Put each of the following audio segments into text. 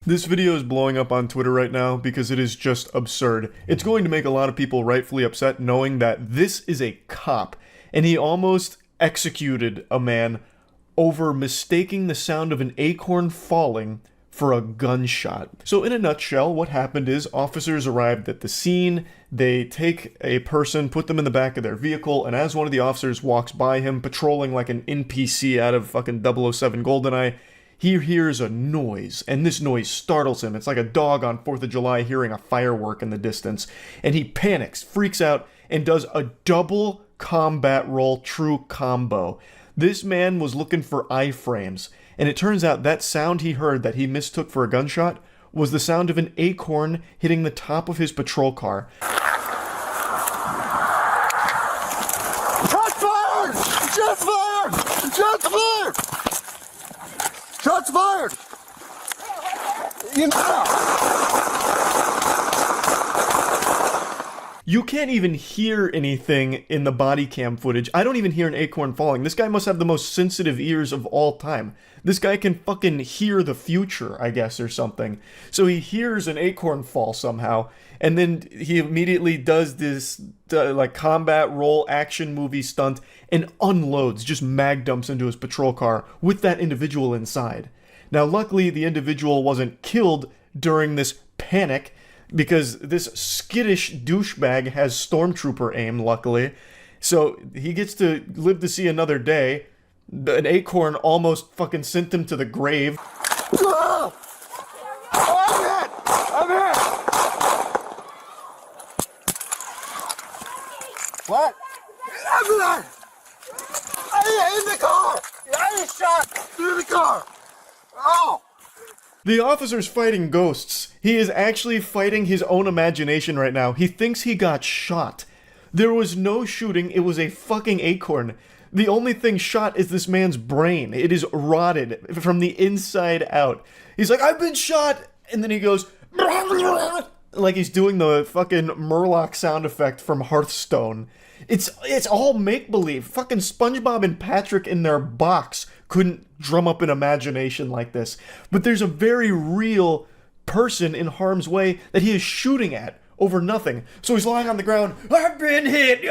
This video is blowing up on Twitter right now because it is just absurd. It's going to make a lot of people rightfully upset knowing that this is a cop, and he almost executed a man over mistaking the sound of an acorn falling for a gunshot. So in a nutshell, what happened is officers arrived at the scene, they take a person, put them in the back of their vehicle, and as one of the officers walks by him, patrolling like an NPC out of fucking 007 GoldenEye, he hears a noise, and this noise startles him. It's like a dog on 4th of July hearing a firework in the distance. And he panics, freaks out, and does a double combat roll true combo. This man was looking for iframes, and it turns out that sound he heard that he mistook for a gunshot was the sound of an acorn hitting the top of his patrol car. Shots fired! Shots fired! Shots fired! Shots fired! You can't even hear anything in the body cam footage. I don't even hear an acorn falling. This guy must have the most sensitive ears of all time. This guy can fucking hear the future, I guess, or something. So he hears an acorn fall somehow, and then he immediately does this like combat roll action movie stunt and unloads, just mag dumps into his patrol car with that individual inside. Now, luckily, the individual wasn't killed during this panic, because this skittish douchebag has stormtrooper aim, luckily. So he gets to live to see another day. An acorn almost fucking sent him to the grave. Oh, I'm hit! I'm hit! What? I'm in the car! I was shot through the car! Oh! The officer's fighting ghosts. He is actually fighting his own imagination right now. He thinks he got shot. There was no shooting, it was a fucking acorn. The only thing shot is this man's brain. It is rotted from the inside out. He's like, I've been shot! And then he goes, like he's doing the fucking Murloc sound effect from Hearthstone. It's all make-believe. Fucking SpongeBob and Patrick in their box couldn't drum up an imagination like this. But there's a very real person in harm's way that he is shooting at over nothing. So he's lying on the ground, I've been hit!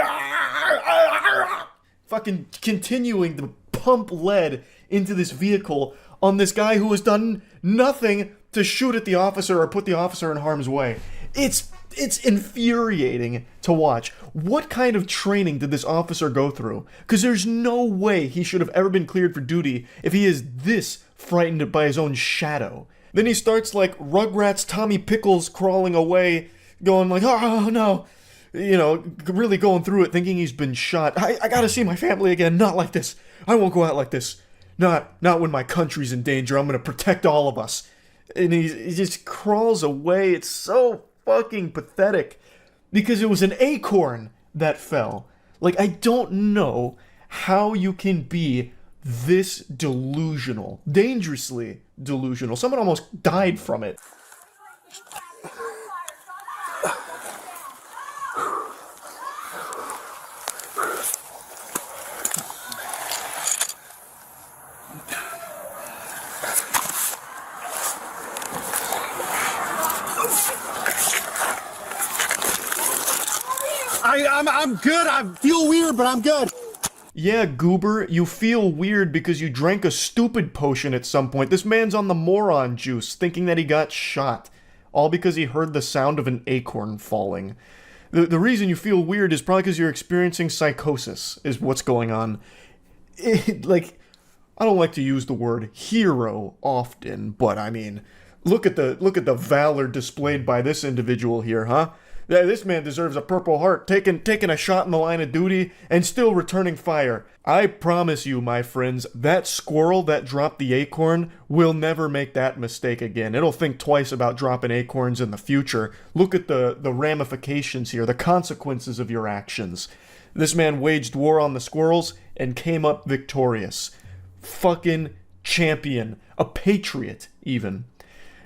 Fucking continuing to pump lead into this vehicle on this guy who has done nothing to shoot at the officer or put the officer in harm's way. It's infuriating to watch. What kind of training did this officer go through? Because there's no way he should have ever been cleared for duty if he is this frightened by his own shadow. Then he starts like Rugrats Tommy Pickles crawling away, going like, oh no, you know, really going through it, thinking he's been shot. I gotta see my family again, not like this. I won't go out like this. Not when my country's in danger. I'm gonna protect all of us. And he just crawls away. It's so fucking pathetic because it was an acorn that fell. Like, I don't know how you can be this delusional, dangerously delusional. Someone almost died from it. I'm good. I feel weird, but I'm good. Yeah, goober, you feel weird because you drank a stupid potion at some point. This man's on the moron juice, thinking that he got shot. All because he heard the sound of an acorn falling. The reason you feel weird is probably because you're experiencing psychosis, is what's going on. Like, I don't like to use the word hero often, but I mean, look at the valor displayed by this individual here, huh? Yeah, this man deserves a Purple Heart, taking a shot in the line of duty and still returning fire. I promise you, my friends, that squirrel that dropped the acorn will never make that mistake again. It'll think twice about dropping acorns in the future. Look at the ramifications here, the consequences of your actions. This man waged war on the squirrels and came up victorious. Fucking champion. A patriot, even.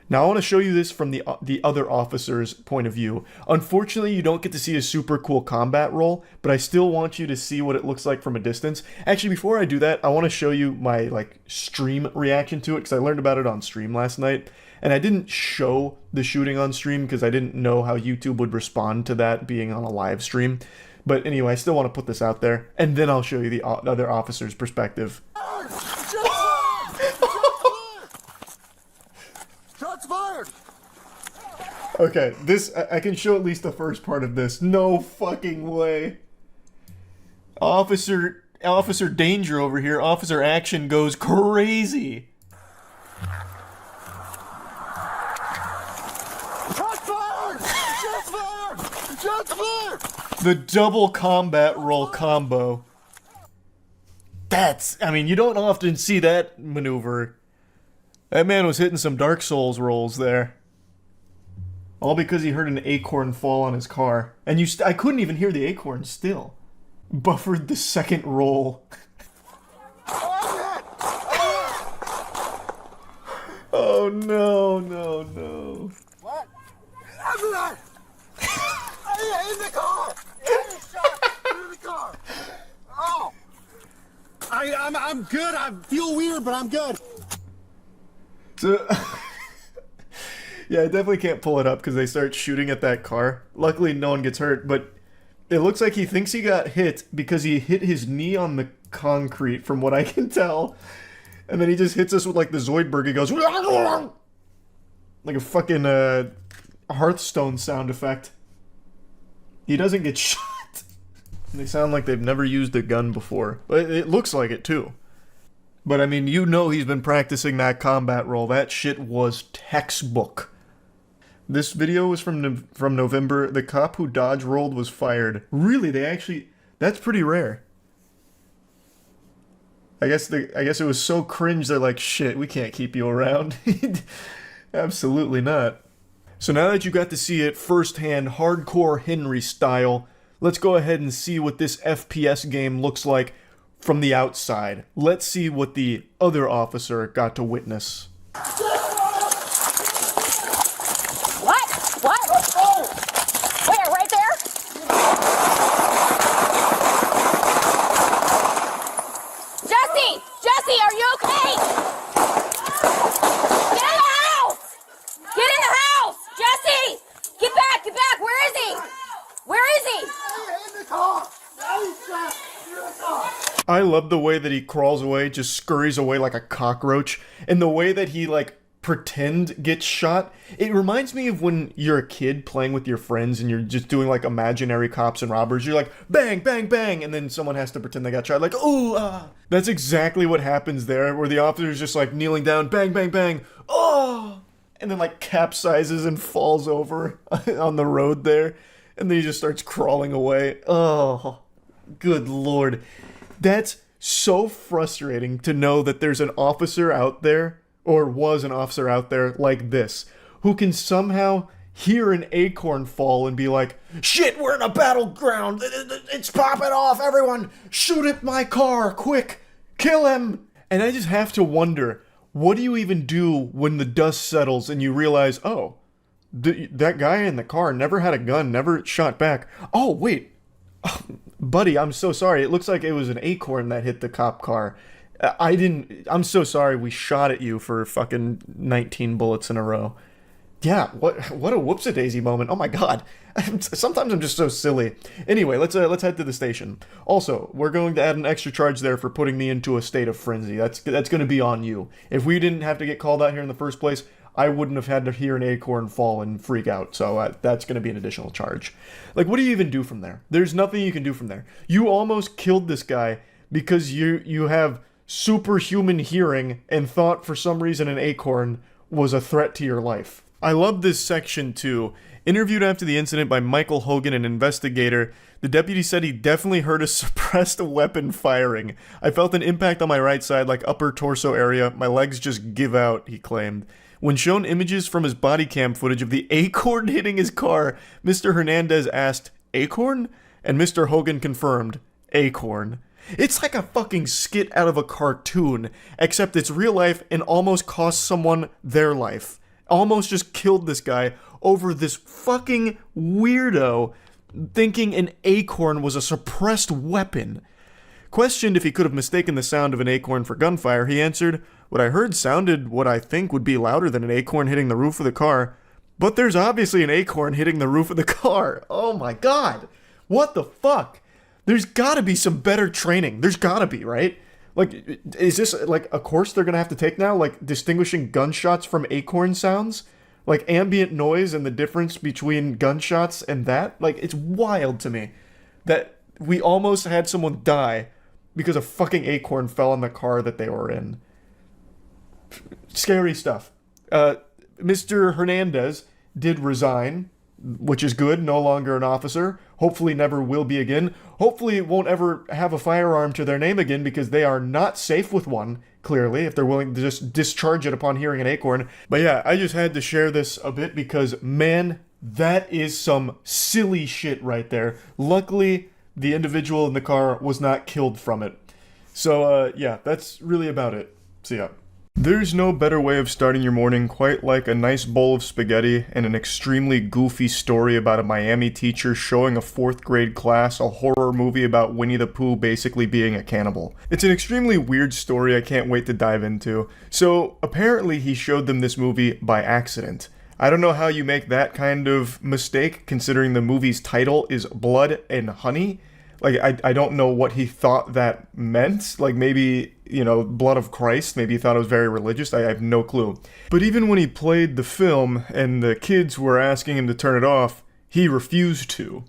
Now, I want to show you this from the other officer's point of view. Unfortunately, you don't get to see a super cool combat roll, but I still want you to see what it looks like from a distance. Actually, before I do that, I want to show you my, stream reaction to it, because I learned about it on stream last night, And I didn't show the shooting on stream because I didn't know how YouTube would respond to that being on a live stream. But anyway, I still want to put this out there, and then I'll show you the other officer's perspective. Shots fired! Okay, this, I can show at least the first part of this. No fucking way. Officer Danger over here, Officer Action goes crazy. Shots fired! Shots fired! Shots fired! The double combat roll combo. I mean, you don't often see that maneuver. That man was hitting some Dark Souls rolls there. All because he heard an acorn fall on his car. And I couldn't even hear the acorn still. Buffered the second roll. Oh no, no, no. What? After that! In the car! In the car! Oh! I'm good. I feel weird, but I'm good. So, yeah, I definitely can't pull it up because they start shooting at that car. Luckily, no one gets hurt, but it looks like he thinks he got hit because he hit his knee on the concrete, from what I can tell. And then he just hits us with, like, the Zoidberg. He goes, like a fucking Hearthstone sound effect. He doesn't get shot. They sound like they've never used a gun before. But it looks like it, too. But, I mean, you know he's been practicing that combat roll. That shit was textbook. This video was from November. The cop who dodge rolled was fired. Really? They actually... That's pretty rare. I guess it was so cringe, they're like, shit, we can't keep you around. Absolutely not. So now that you got to see it firsthand, hardcore Henry style, let's go ahead and see what this FPS game looks like from the outside. Let's see what the other officer got to witness. What? What? Where? Right there? Jesse! Jesse, are you okay? Get in the house! Get in the house! Jesse! Get back! Get back! Where is he? Where is he? In the car! He's shot! In the car! I love the way that he crawls away, just scurries away like a cockroach, and the way that he, like, pretend gets shot. It reminds me of when you're a kid playing with your friends and you're just doing, like, imaginary cops and robbers. You're like, bang, bang, bang, and then someone has to pretend they got shot, like, ooh, ah. That's exactly what happens there, where the officer's just, like, kneeling down, bang, bang, bang, oh, and then, like, capsizes and falls over on the road there, and then he just starts crawling away. Oh, good lord. That's so frustrating to know that there's an officer out there, or was an officer out there like this, who can somehow hear an acorn fall and be like, shit, we're in a battleground, it's popping off, everyone, shoot at my car, quick, kill him. And I just have to wonder, what do you even do when the dust settles and you realize, oh, that guy in the car never had a gun, never shot back. Oh, wait. Buddy, I'm so sorry. It looks like it was an acorn that hit the cop car. I'm so sorry we shot at you for fucking 19 bullets in a row. Yeah, what a whoops-a-daisy moment. Oh my god. Sometimes I'm just so silly. Anyway, let's head to the station. Also, we're going to add an extra charge there for putting me into a state of frenzy. That's going to be on you. If we didn't have to get called out here in the first place, I wouldn't have had to hear an acorn fall and freak out, so that's going to be an additional charge. Like, what do you even do from there? There's nothing you can do from there. You almost killed this guy because you have superhuman hearing and thought for some reason an acorn was a threat to your life. I love this section too. Interviewed after the incident by Michael Hogan, an investigator, the deputy said he definitely heard a suppressed weapon firing. I felt an impact on my right side, like upper torso area. My legs just give out, he claimed. When shown images from his body cam footage of the acorn hitting his car, Mr. Hernandez asked, "Acorn?" And Mr. Hogan confirmed, "Acorn." It's like a fucking skit out of a cartoon, except it's real life and almost cost someone their life. Almost just killed this guy over this fucking weirdo thinking an acorn was a suppressed weapon. Questioned if he could have mistaken the sound of an acorn for gunfire, he answered, "What I heard sounded what I think would be louder than an acorn hitting the roof of the car. But there's obviously an acorn hitting the roof of the car." Oh my god. What the fuck? There's gotta be some better training. There's gotta be, right? Like, is this like a course they're gonna have to take now? Like, distinguishing gunshots from acorn sounds? Like, ambient noise and the difference between gunshots and that? Like, it's wild to me that we almost had someone die because a fucking acorn fell on the car that they were in. Scary stuff. Mr. Hernandez did resign, which is good, no longer an officer. Hopefully never will be again. Hopefully won't ever have a firearm to their name again because they are not safe with one, clearly, if they're willing to just discharge it upon hearing an acorn. But yeah, I just had to share this a bit because, man, that is some silly shit right there. Luckily, the individual in the car was not killed from it. So, yeah, that's really about it. See ya. There's no better way of starting your morning quite like a nice bowl of spaghetti and an extremely goofy story about a Miami teacher showing a 4th grade class a horror movie about Winnie the Pooh basically being a cannibal. It's an extremely weird story I can't wait to dive into. So, apparently he showed them this movie by accident. I don't know how you make that kind of mistake considering the movie's title is Blood and Honey. Like, I don't know what he thought that meant. Like, maybe, you know, blood of Christ. Maybe he thought it was very religious. I have no clue. But even when he played the film and the kids were asking him to turn it off, he refused to.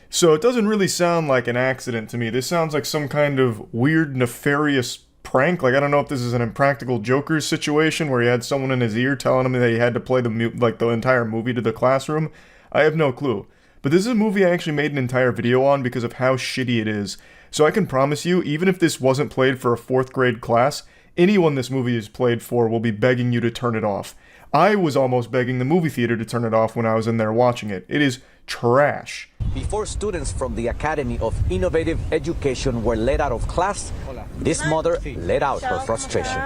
So it doesn't really sound like an accident to me. This sounds like some kind of weird, nefarious prank. Like, I don't know if this is an Impractical Jokers situation where he had someone in his ear telling him that he had to play the entire movie to the classroom. I have no clue. But this is a movie I actually made an entire video on because of how shitty it is. So I can promise you, even if this wasn't played for a 4th grade class, anyone this movie is played for will be begging you to turn it off. I was almost begging the movie theater to turn it off when I was in there watching it. It is trash. Before students from the Academy of Innovative Education were let out of class, this mother let out her frustration.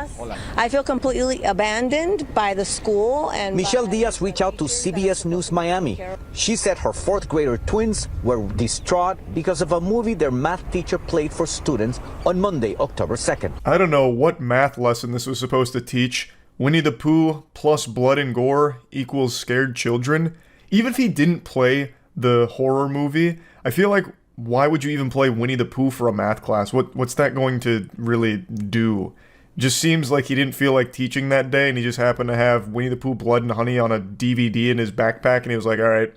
I feel completely abandoned by the school and Michelle Diaz reached out to CBS News Miami. She said her 4th grader twins were distraught because of a movie their math teacher played for students on Monday, October 2nd. I don't know what math lesson this was supposed to teach. Winnie the Pooh plus blood and gore equals scared children. Even if he didn't play the horror movie, I feel like, why would you even play Winnie the Pooh for a math class? What's that going to really do? Just seems like he didn't feel like teaching that day, and he just happened to have Winnie the Pooh Blood and Honey on a DVD in his backpack, and he was like, alright,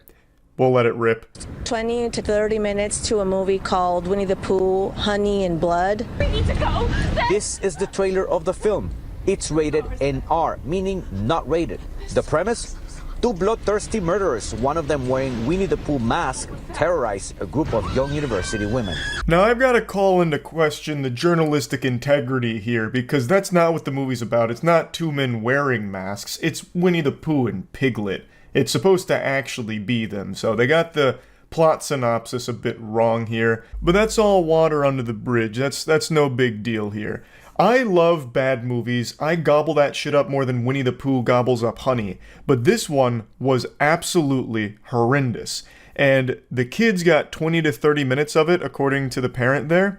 we'll let it rip. 20 to 30 minutes to a movie called Winnie the Pooh, Honey and Blood. We need to go. This is the trailer of the film. It's rated NR, meaning not rated. The premise? 2 bloodthirsty murderers, one of them wearing Winnie the Pooh mask, terrorize a group of young university women. Now I've got to call into question the journalistic integrity here, because that's not what the movie's about. It's not 2 men wearing masks, it's Winnie the Pooh and Piglet. It's supposed to actually be them, so they got the plot synopsis a bit wrong here, but that's all water under the bridge. That's no big deal here. I love bad movies. I gobble that shit up more than Winnie the Pooh gobbles up honey. But this one was absolutely horrendous. And the kids got 20 to 30 minutes of it, according to the parent there.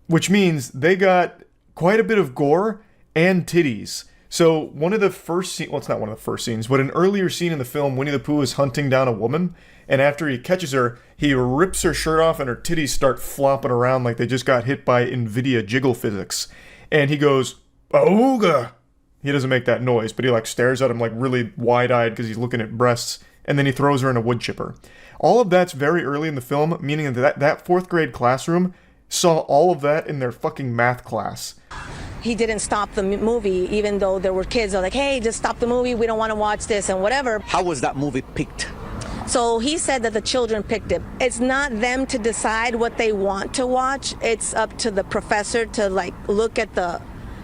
Which means they got quite a bit of gore and titties. So one of the first scenes, well, it's not one of the first scenes, but an earlier scene in the film, Winnie the Pooh is hunting down a woman. And after he catches her, he rips her shirt off and her titties start flopping around like they just got hit by NVIDIA jiggle physics. And he goes, "Ooga." He doesn't make that noise, but he like stares at him like really wide-eyed because he's looking at breasts, and then he throws her in a wood chipper. All of that's very early in the film, meaning that 4th grade classroom saw all of that in their fucking math class. He didn't stop the movie, even though there were kids that were like, hey, just stop the movie, we don't want to watch this and whatever. How was that movie picked? So he said that the children picked it. It's not them to decide what they want to watch. It's up to the professor to like look at the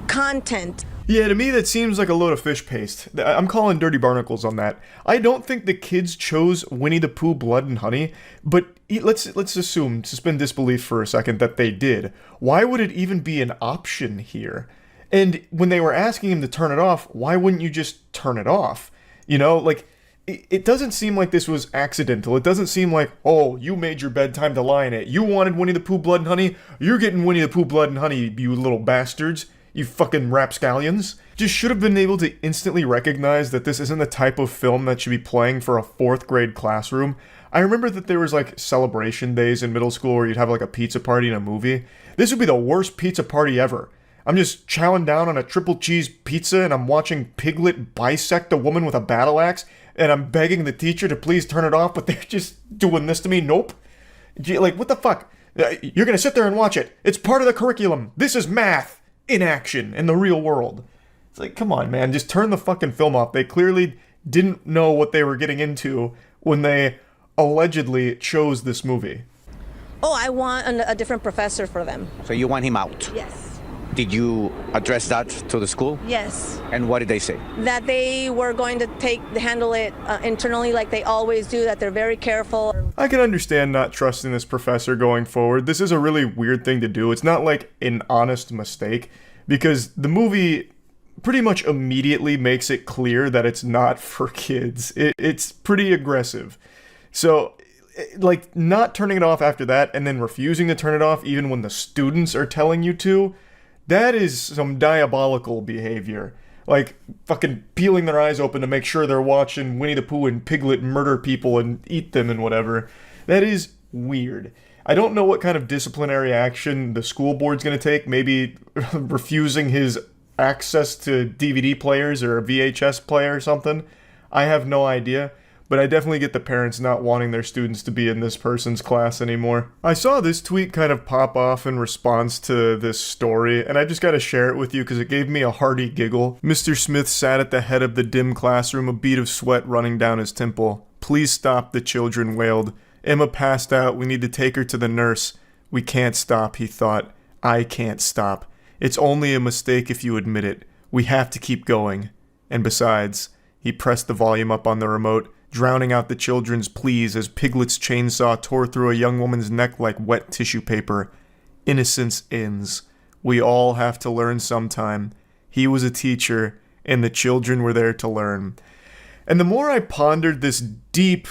content. Yeah, to me that seems like a load of fish paste. I'm calling dirty barnacles on that. I don't think the kids chose Winnie the Pooh Blood and Honey, but let's assume, suspend disbelief for a second, that they did. Why would it even be an option here? And when they were asking him to turn it off, why wouldn't you just turn it off? You know, like, it doesn't seem like this was accidental. It doesn't seem like, oh, you made your bed, time to lie in it. You wanted Winnie the Pooh blood and honey? You're getting Winnie the Pooh blood and honey, you little bastards. You fucking rapscallions. Just should have been able to instantly recognize that this isn't the type of film that should be playing for a 4th grade classroom. I remember that there was like celebration days in middle school where you'd have like a pizza party and a movie. This would be the worst pizza party ever. I'm just chowing down on a triple cheese pizza and I'm watching Piglet bisect a woman with a battle axe and I'm begging the teacher to please turn it off, but they're just doing this to me. Nope. Like, what the fuck? You're gonna sit there and watch it. It's part of the curriculum. This is math in action in the real world. It's like, come on, man, just turn the fucking film off. They clearly didn't know what they were getting into when they allegedly chose this movie. Oh, I want a different professor for them. So you want him out? Yes. Did you address that to the school? Yes. And what did they say? That they were going to handle it internally like they always do, that they're very careful. I can understand not trusting this professor going forward. This is a really weird thing to do. It's not like an honest mistake, because the movie pretty much immediately makes it clear that it's not for kids. It's pretty aggressive. So, like, not turning it off after that and then refusing to turn it off even when the students are telling you to, that is some diabolical behavior. Like, fucking peeling their eyes open to make sure they're watching Winnie the Pooh and Piglet murder people and eat them and whatever. That is weird. I don't know what kind of disciplinary action the school board's gonna take. Maybe refusing his access to DVD players or a VHS player or something. I have no idea. But I definitely get the parents not wanting their students to be in this person's class anymore. I saw this tweet kind of pop off in response to this story, and I just gotta share it with you because it gave me a hearty giggle. Mr. Smith sat at the head of the dim classroom, a bead of sweat running down his temple. Please stop, the children wailed. Emma passed out. We need to take her to the nurse. We can't stop, he thought. I can't stop. It's only a mistake if you admit it. We have to keep going. And besides, he pressed the volume up on the remote, drowning out the children's pleas as Piglet's chainsaw tore through a young woman's neck like wet tissue paper. Innocence ends. We all have to learn sometime. He was a teacher, and the children were there to learn. And the more I pondered this deep,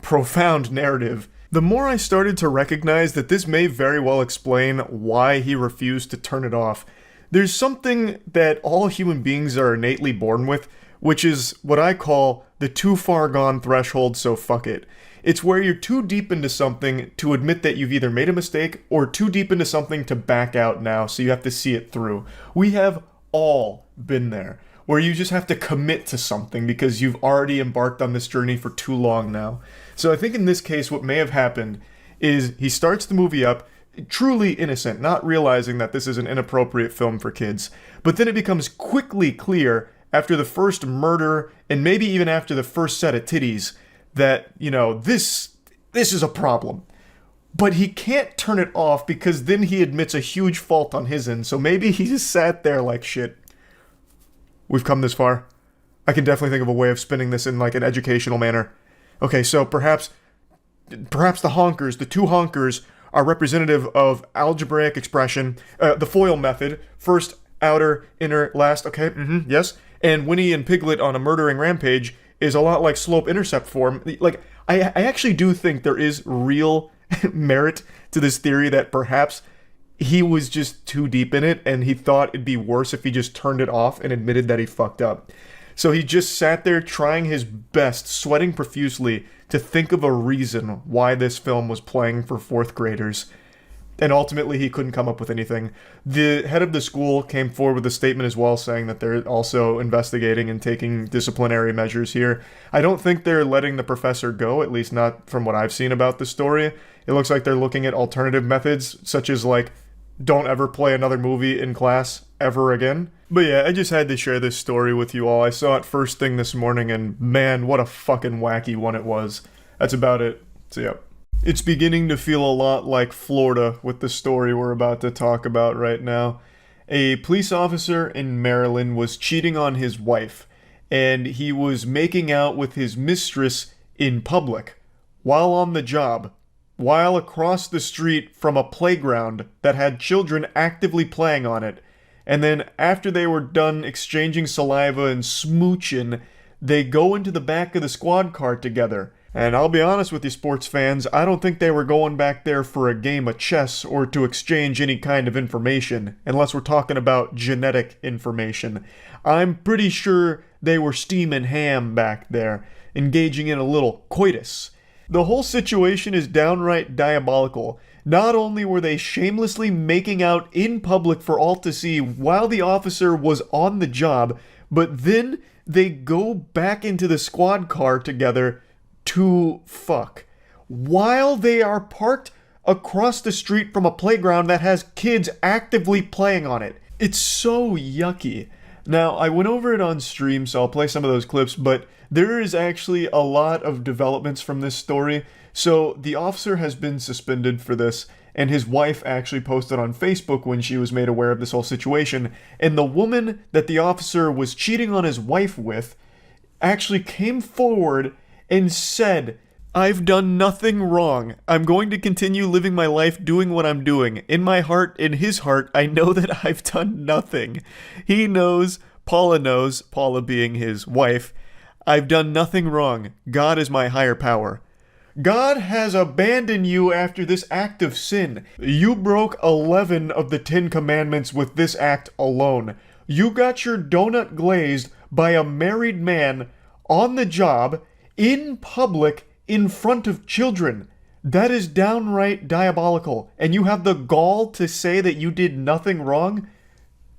profound narrative, the more I started to recognize that this may very well explain why he refused to turn it off. There's something that all human beings are innately born with, which is what I call the too far gone threshold, so fuck it. It's where you're too deep into something to admit that you've either made a mistake or too deep into something to back out now, so you have to see it through. We have all been there, where you just have to commit to something because you've already embarked on this journey for too long now. So I think in this case what may have happened is he starts the movie up truly innocent, not realizing that this is an inappropriate film for kids, but then it becomes quickly clear after the first murder, and maybe even after the first set of titties, that, you know, this is a problem. But he can't turn it off because then he admits a huge fault on his end, so maybe he just sat there like, shit, we've come this far. I can definitely think of a way of spinning this in, like, an educational manner. Okay, so perhaps the honkers, the two honkers, are representative of algebraic expression, the FOIL method, first, outer, inner, last, okay, yes. And Winnie and Piglet on a murdering rampage is a lot like slope-intercept form. Like, I actually do think there is real merit to this theory that perhaps he was just too deep in it and he thought it'd be worse if he just turned it off and admitted that he fucked up. So he just sat there trying his best, sweating profusely, to think of a reason why this film was playing for 4th graders. And ultimately, he couldn't come up with anything. The head of the school came forward with a statement as well, saying that they're also investigating and taking disciplinary measures here. I don't think they're letting the professor go, at least not from what I've seen about the story. It looks like they're looking at alternative methods, such as, like, don't ever play another movie in class ever again. But yeah, I just had to share this story with you all. I saw it first thing this morning, and man, what a fucking wacky one it was. That's about it. So yeah. It's beginning to feel a lot like Florida with the story we're about to talk about right now. A police officer in Maryland was cheating on his wife, and he was making out with his mistress in public, while on the job, while across the street from a playground that had children actively playing on it. And then after they were done exchanging saliva and smooching, they go into the back of the squad car together. And I'll be honest with you, sports fans, I don't think they were going back there for a game of chess or to exchange any kind of information, unless we're talking about genetic information. I'm pretty sure they were steaming ham back there, engaging in a little coitus. The whole situation is downright diabolical. Not only were they shamelessly making out in public for all to see while the officer was on the job, but then they go back into the squad car together to fuck while they are parked across the street from a playground that has kids actively playing on it. It's so yucky. Now, I went over it on stream, so I'll play some of those clips, but there is actually a lot of developments from this story. So the officer has been suspended for this, and his wife actually posted on Facebook when she was made aware of this whole situation, and the woman that the officer was cheating on his wife with actually came forward and said, "I've done nothing wrong. I'm going to continue living my life doing what I'm doing. In my heart, in his heart, I know that I've done nothing." He knows, Paula being his wife, "I've done nothing wrong. God is my higher power." God has abandoned you after this act of sin. You broke 11 of the 10 commandments with this act alone. You got your donut glazed by a married man on the job, in public, in front of children. That is downright diabolical. And you have the gall to say that you did nothing wrong?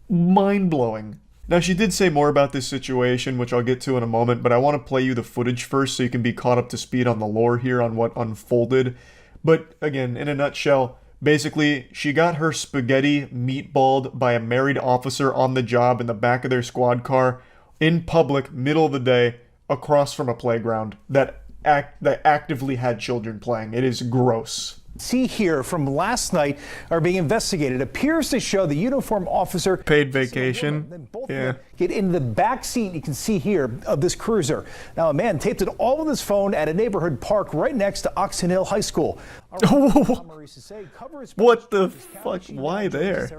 Mind-blowing. Now, she did say more about this situation, which I'll get to in a moment, but I want to play you the footage first so you can be caught up to speed on the lore here on what unfolded. But, again, in a nutshell, basically, she got her spaghetti meatballed by a married officer on the job in the back of their squad car, in public, middle of the day, across from a playground that actively had children playing. It is gross. See here from last night are being investigated. It appears to show the uniformed officer paid vacation. Then both of them get in the back seat. You can see here of this cruiser. Now a man taped it all with his phone at a neighborhood park right next to Oxon Hill High School. What the fuck? Why there?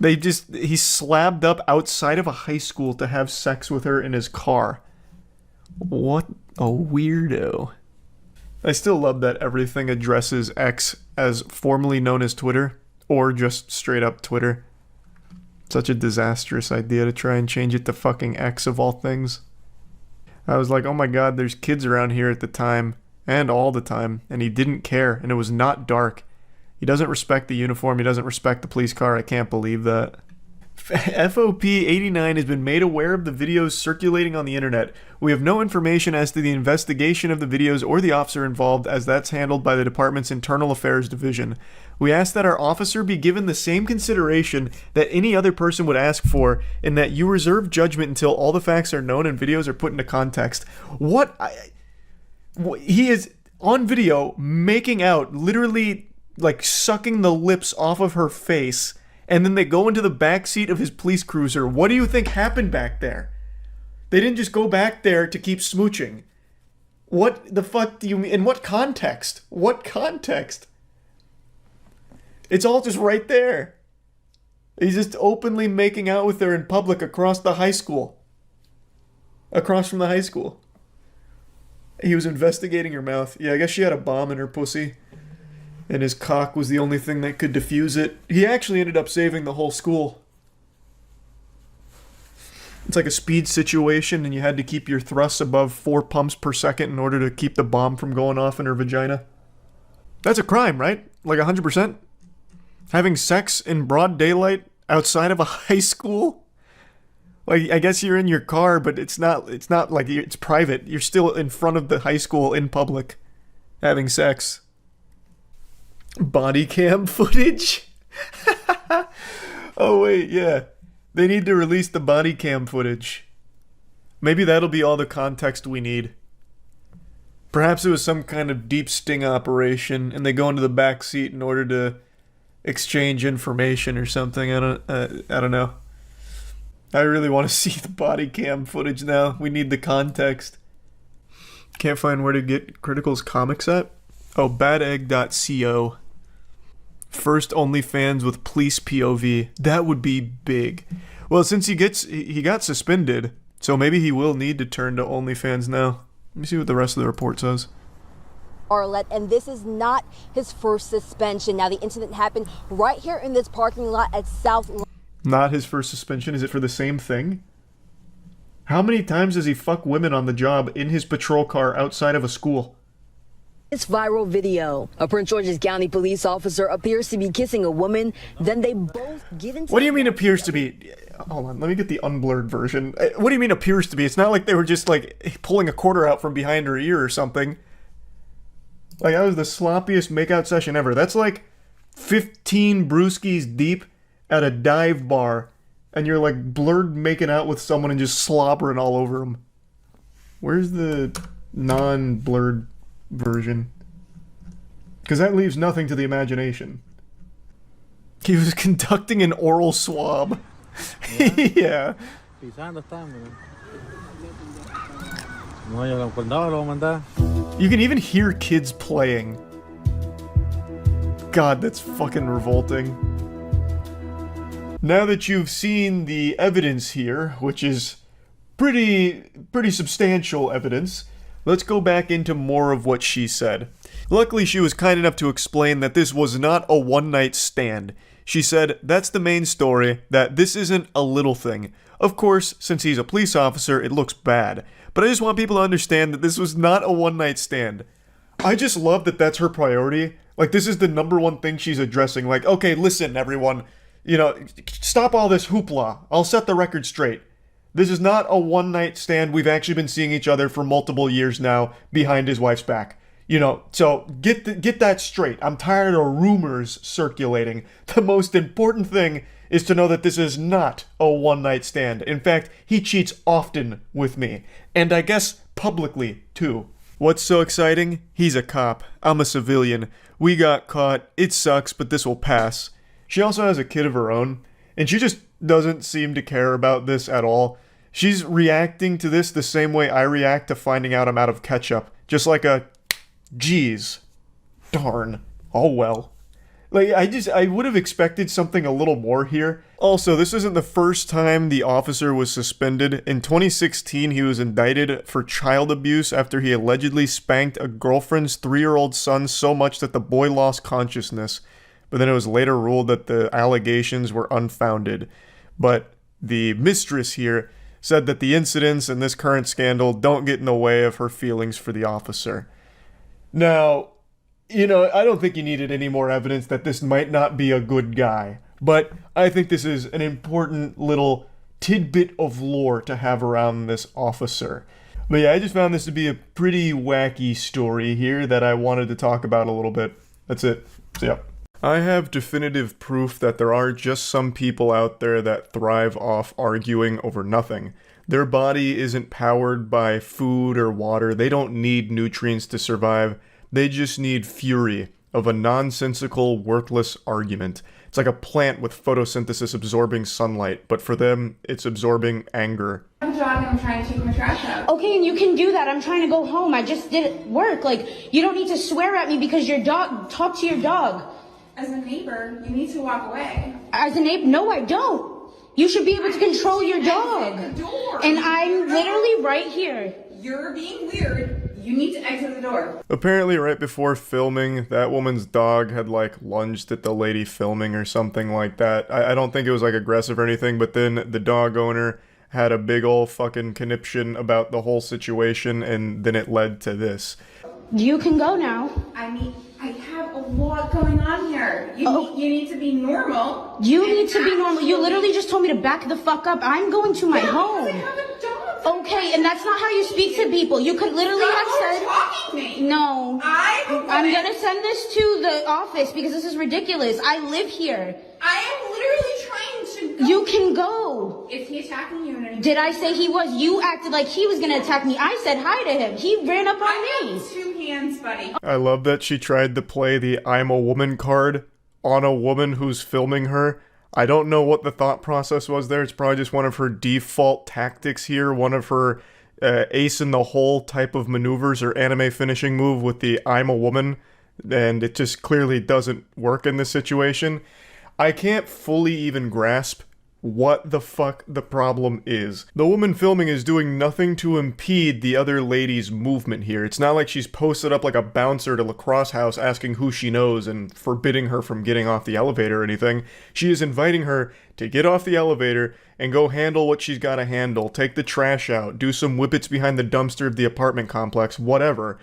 He slabbed up outside of a high school to have sex with her in his car. What a weirdo. I still love that everything addresses X as formerly known as Twitter, or just straight up Twitter. Such a disastrous idea to try and change it to fucking X of all things. I was like, oh my god, there's kids around here at the time, and all the time, and he didn't care, and it was not dark. He doesn't respect the uniform, he doesn't respect the police car, I can't believe that. FOP89 has been made aware of the videos circulating on the internet. We have no information as to the investigation of the videos or the officer involved, as that's handled by the department's Internal Affairs Division. We ask that our officer be given the same consideration that any other person would ask for, and that you reserve judgment until all the facts are known and videos are put into context. He is on video making out, literally like sucking the lips off of her face, and then they go into the back seat of his police cruiser. What do you think happened back there? They didn't just go back there to keep smooching. What the fuck do you mean? In what context? What context? It's all just right there. He's just openly making out with her in public across the high school. Across from the high school. He was investigating her mouth. Yeah, I guess she had a bomb in her pussy. And his cock was the only thing that could defuse it. He actually ended up saving the whole school. It's like a speed situation, and you had to keep your thrusts above 4 pumps per second in order to keep the bomb from going off in her vagina. That's a crime, right? Like 100%? Having sex in broad daylight outside of a high school? Like, I guess you're in your car, but it's not like it's private. You're still in front of the high school in public having sex. Body cam footage? Oh wait, yeah. They need to release the body cam footage. Maybe that'll be all the context we need. Perhaps it was some kind of deep sting operation and they go into the back seat in order to exchange information or something. I don't know. I really want to see the body cam footage now. We need the context. Can't find where to get Critical's comics at? Oh, badegg.co. First OnlyFans with police POV. That would be big. Well, since he got suspended, So maybe he will need to turn to OnlyFans now. Let me see what the rest of the report says. Arlette, and this is not his first suspension. Now, the incident happened right here in this parking lot at South. Not his first suspension? Is it for the same thing? How many times does he fuck women on the job in his patrol car outside of a school? This viral video. A Prince George's County police officer appears to be kissing a woman. Then they both get into... What do you mean appears to be? Hold on, let me get the unblurred version. What do you mean appears to be? It's not like they were just like pulling a quarter out from behind her ear or something. Like, that was the sloppiest makeout session ever. That's like 15 brewskis deep at a dive bar, and you're like blurred making out with someone and just slobbering all over them. Where's the non-blurred version? Because that leaves nothing to the imagination. He was conducting an oral swab. Yeah. You can even hear kids playing. God, that's fucking revolting. Now that you've seen the evidence here, which is pretty substantial evidence, let's go back into more of what she said. Luckily, she was kind enough to explain that this was not a one-night stand. She said, that's the main story, that this isn't a little thing. Of course, since he's a police officer, it looks bad. But I just want people to understand that this was not a one-night stand. I just love that that's her priority. Like, this is the number one thing she's addressing. Like, okay, listen, everyone. You know, stop all this hoopla. I'll set the record straight. This is not a one-night stand. We've actually been seeing each other for multiple years now behind his wife's back. You know, so get that straight. I'm tired of rumors circulating. The most important thing is to know that this is not a one-night stand. In fact, he cheats often with me. And I guess publicly, too. What's so exciting? He's a cop. I'm a civilian. We got caught. It sucks, but this will pass. She also has a kid of her own, and she just doesn't seem to care about this at all. She's reacting to this the same way I react to finding out I'm out of ketchup. Just like a, geez, darn, oh well. Like, I would have expected something a little more here. Also, this isn't the first time the officer was suspended. In 2016, he was indicted for child abuse after he allegedly spanked a girlfriend's 3-year-old son so much that the boy lost consciousness. But then it was later ruled that the allegations were unfounded. But the mistress here said that the incidents and this current scandal don't get in the way of her feelings for the officer. Now, you know, I don't think you needed any more evidence that this might not be a good guy. But I think this is an important little tidbit of lore to have around this officer. But yeah, I just found this to be a pretty wacky story here that I wanted to talk about a little bit. That's it. So yeah. I have definitive proof that there are just some people out there that thrive off arguing over nothing. Their body isn't powered by food or water. They don't need nutrients to survive. They just need fury of a nonsensical, worthless argument. It's like a plant with photosynthesis absorbing sunlight, but for them, it's absorbing anger. I'm jogging, I'm trying to take my trash out. Okay, and you can do that. I'm trying to go home. I just did work. Like, you don't need to swear at me because your dog, talk to your dog. As a neighbor, you need to walk away. As a neighbor, no, I don't. You should be able to control your dog. Exit the door. And I'm literally right here. You're being weird. You need to exit the door. Apparently right before filming, that woman's dog had like lunged at the lady filming or something like that. I don't think it was like aggressive or anything, but then the dog owner had a big ol' fucking conniption about the whole situation, and then it led to this. You can go now. I mean, I have a lot going on here. You need to be normal. You need to be normal. You literally just told me to back the fuck up. I'm going to my home. I have a dog. Okay, and that's not how you speak to people. You could literally have said... talking me. No. I'm gonna send this to the office because this is ridiculous. I live here. I am literally trying to go. You can go. Is he attacking you in any way? Did I say he was? You acted like he was gonna attack me. I said hi to him. He ran up on I me. have 2 hands, buddy. I love that she tried to play the I'm a woman card on a woman who's filming her. I don't know what the thought process was there. It's probably just one of her default tactics here, one of her ace in the hole type of maneuvers or anime finishing move with the I'm a woman, and it just clearly doesn't work in this situation. I can't fully even grasp what the fuck the problem is. The woman filming is doing nothing to impede the other lady's movement here. It's not like she's posted up like a bouncer at a lacrosse house asking who she knows and forbidding her from getting off the elevator or anything. She is inviting her to get off the elevator and go handle what she's gotta handle, take the trash out, do some whippets behind the dumpster of the apartment complex, whatever.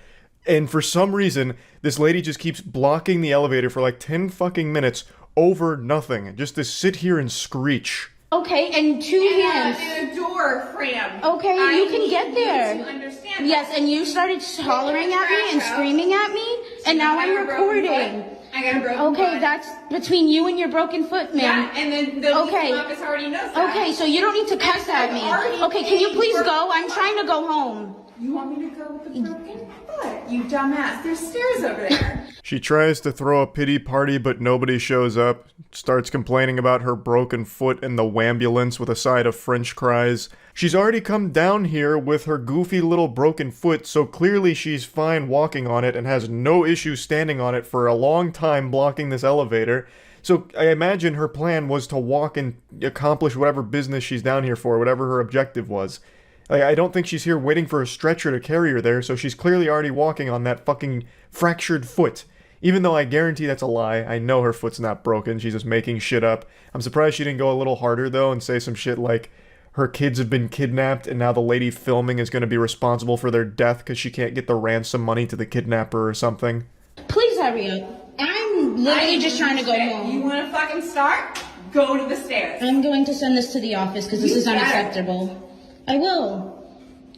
And for some reason, this lady just keeps blocking the elevator for like 10 fucking minutes over nothing, just to sit here and screech. Okay, and two hands. And a door frame. Okay, you can get there. You to understand Yes, and you started hollering at me and screaming at me, and now I'm recording. I got a broken Okay, foot. that's between you and your broken foot, ma'am. Yeah, and then the Okay. office already knows that. Okay, so you don't need to cuss at me. Okay, can you please go? I'm trying to go home. You want me to go with the broken foot? You dumbass. There's stairs over there. She tries to throw a pity party, but nobody shows up. Starts complaining about her broken foot and the wambulance with a side of French fries. She's already come down here with her goofy little broken foot, so clearly she's fine walking on it and has no issue standing on it for a long time blocking this elevator. So I imagine her plan was to walk and accomplish whatever business she's down here for, whatever her objective was. I don't think she's here waiting for a stretcher to carry her there, so she's clearly already walking on that fucking fractured foot. Even though I guarantee that's a lie, I know her foot's not broken, she's just making shit up. I'm surprised she didn't go a little harder though and say some shit like her kids have been kidnapped and now the lady filming is going to be responsible for their death because she can't get the ransom money to the kidnapper or something. Please hurry up. I'm literally just trying to go You home. want to fucking start? Go to the stairs. I'm going to send this to the office because this You is better. unacceptable. I will.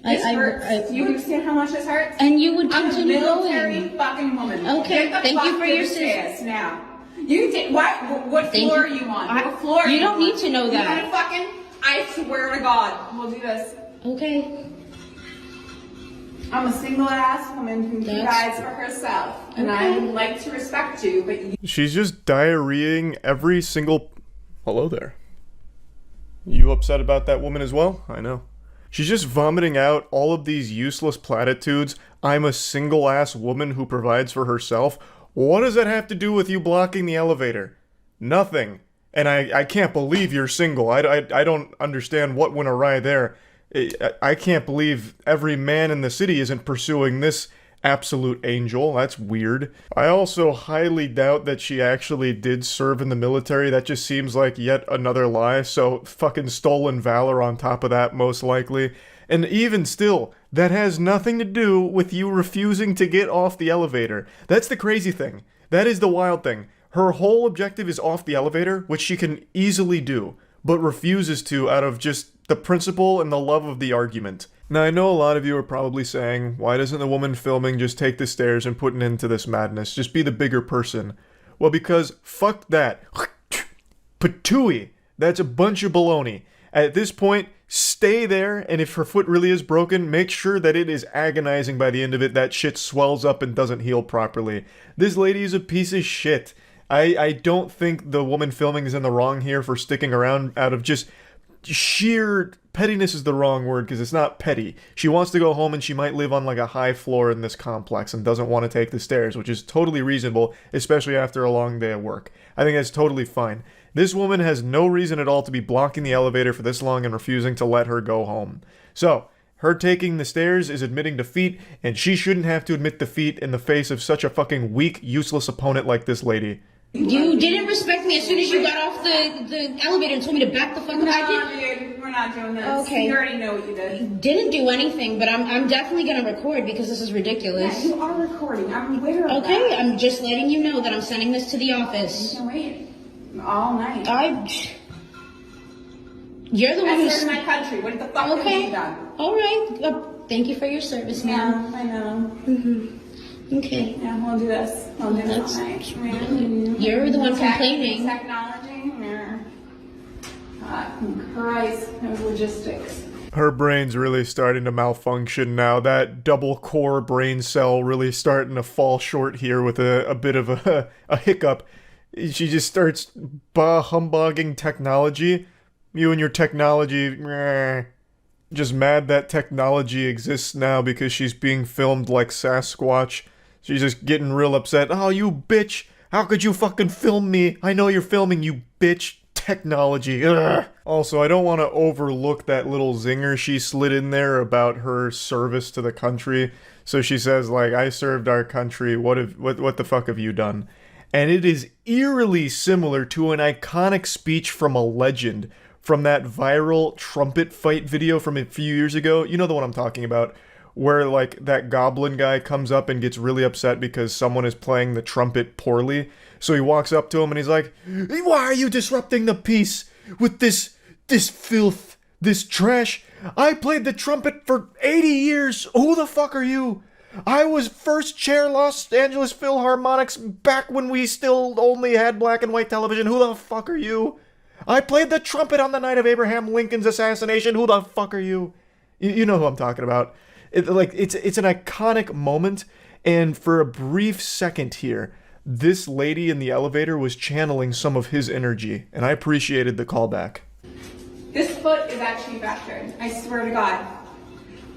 This hurts. You understand how much this hurts? And you would I'm a continue military going. fucking woman. Okay, Get the thank you fuck for to your the stairs assistance. now. You did what Thank floor you. are you on? I- What floor? you are don't on? need to know You that. wanna fucking? I swear to God, we'll do this. Okay. I'm a single ass woman who provides for herself, and I Okay. would like to respect you, but you She's just diarrheaing every single... Hello there. You upset about that woman as well? I know. She's just vomiting out all of these useless platitudes. I'm a single-ass woman who provides for herself. What does that have to do with you blocking the elevator? Nothing. And I can't believe you're single. I don't understand what went awry there. I can't believe every man in the city isn't pursuing this absolute angel. That's weird. I also highly doubt that she actually did serve in the military. That just seems like yet another lie. So fucking stolen valor on top of that, most likely. And even still, that has nothing to do with you refusing to get off the elevator. That's the crazy thing. That is the wild thing. Her whole objective is off the elevator, which she can easily do, but refuses to out of just the principle and the love of the argument. Now, I know a lot of you are probably saying, why doesn't the woman filming just take the stairs and put an end to this madness? Just be the bigger person. Well, because fuck that. Patooey. That's a bunch of baloney. At this point, stay there, and if her foot really is broken, make sure that it is agonizing by the end of it, that shit swells up and doesn't heal properly. This lady is a piece of shit. I don't think the woman filming is in the wrong here for sticking around out of just sheer pettiness is the wrong word because it's not petty. She wants to go home and she might live on like a high floor in this complex and doesn't want to take the stairs, which is totally reasonable, especially after a long day of work. I think that's totally fine. This woman has no reason at all to be blocking the elevator for this long and refusing to let her go home. So, her taking the stairs is admitting defeat, and she shouldn't have to admit defeat in the face of such a fucking weak, useless opponent like this lady. You didn't respect me as soon as you got off the elevator and told me to back the fuck up. dude, we're not doing this. Okay. You already know what you did. Didn't do anything, but I'm definitely gonna record because this is ridiculous. Yeah, you are recording. I'm aware of Okay, that. I'm just letting you know that I'm sending this to the office. You can wait all night. You're the one I who's... served my country. What the fuck have Okay. you done? All right. Thank you for your service, ma'am. Yeah, I know. Okay. Yeah, we'll do this. We'll do this all night. You're the one complaining. Technology? Yeah. Christ, no logistics. Her brain's really starting to malfunction now. That double core brain cell really starting to fall short here with a bit of a hiccup. She just starts humbugging technology. You and your technology, meh. Just mad that technology exists now because she's being filmed like Sasquatch. She's just getting real upset. Oh, you bitch! How could you fucking film me? I know you're filming, you bitch. Technology. Ugh. Also, I don't want to overlook that little zinger she slid in there about her service to the country. So she says, like, I served our country, what the fuck have you done? And it is eerily similar to an iconic speech from a legend from that viral trumpet fight video from a few years ago. You know the one I'm talking about, where, like, that goblin guy comes up and gets really upset because someone is playing the trumpet poorly. So he walks up to him and he's like, why are you disrupting the peace with this filth, this trash? I played the trumpet for 80 years. Who the fuck are you? I was first chair Los Angeles Philharmonics back when we still only had black and white television. Who the fuck are you? I played the trumpet on the night of Abraham Lincoln's assassination. Who the fuck are you? You know who I'm talking about. It's an iconic moment, and for a brief second here, this lady in the elevator was channeling some of his energy, and I appreciated the callback. This foot is actually fractured. I swear to God.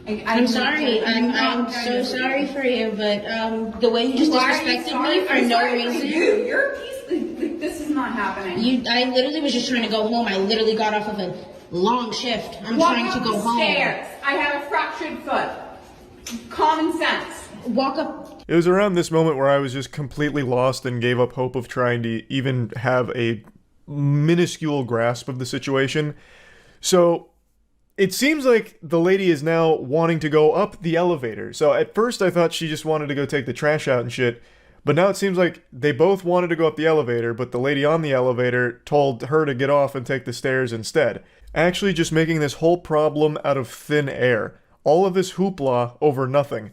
I'm sorry. I'm so sorry for you, but the way you just disrespected me for no reason. You're a piece. This is not happening. I literally was just trying to go home. I literally got off of a long shift. I'm trying to go home. Stairs. I have a fractured foot. Common sense. Walk up. It was around this moment where I was just completely lost and gave up hope of trying to even have a minuscule grasp of the situation. So it seems like the lady is now wanting to go up the elevator. So at first I thought she just wanted to go take the trash out and shit, but now it seems like they both wanted to go up the elevator, but the lady on the elevator told her to get off and take the stairs instead. Actually just making this whole problem out of thin air. All of this hoopla over nothing.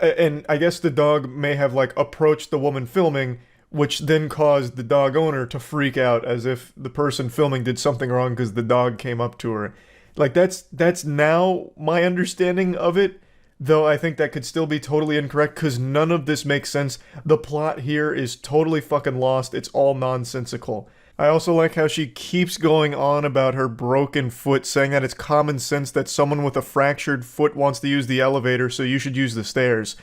And I guess the dog may have, like, approached the woman filming, which then caused the dog owner to freak out as if the person filming did something wrong because the dog came up to her. Like, that's now my understanding of it, though I think that could still be totally incorrect because none of this makes sense. The plot here is totally fucking lost. It's all nonsensical. I also like how she keeps going on about her broken foot, saying that it's common sense that someone with a fractured foot wants to use the elevator, so you should use the stairs.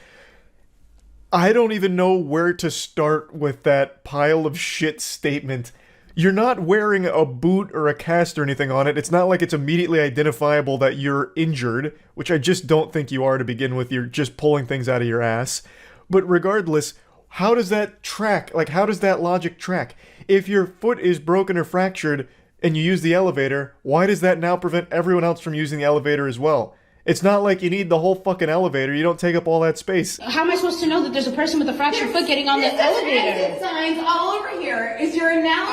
I don't even know where to start with that pile of shit statement. You're not wearing a boot or a cast or anything on it. It's not like it's immediately identifiable that you're injured, which I just don't think you are to begin with. You're just pulling things out of your ass. But regardless, how does that track? Like, how does that logic track? If your foot is broken or fractured and you use the elevator, why does that now prevent everyone else from using the elevator as well? It's not like you need the whole fucking elevator. You don't take up all that space. How am I supposed to know that there's a person with a fractured foot getting on the elevator? Exit signs all over here. Is your analysis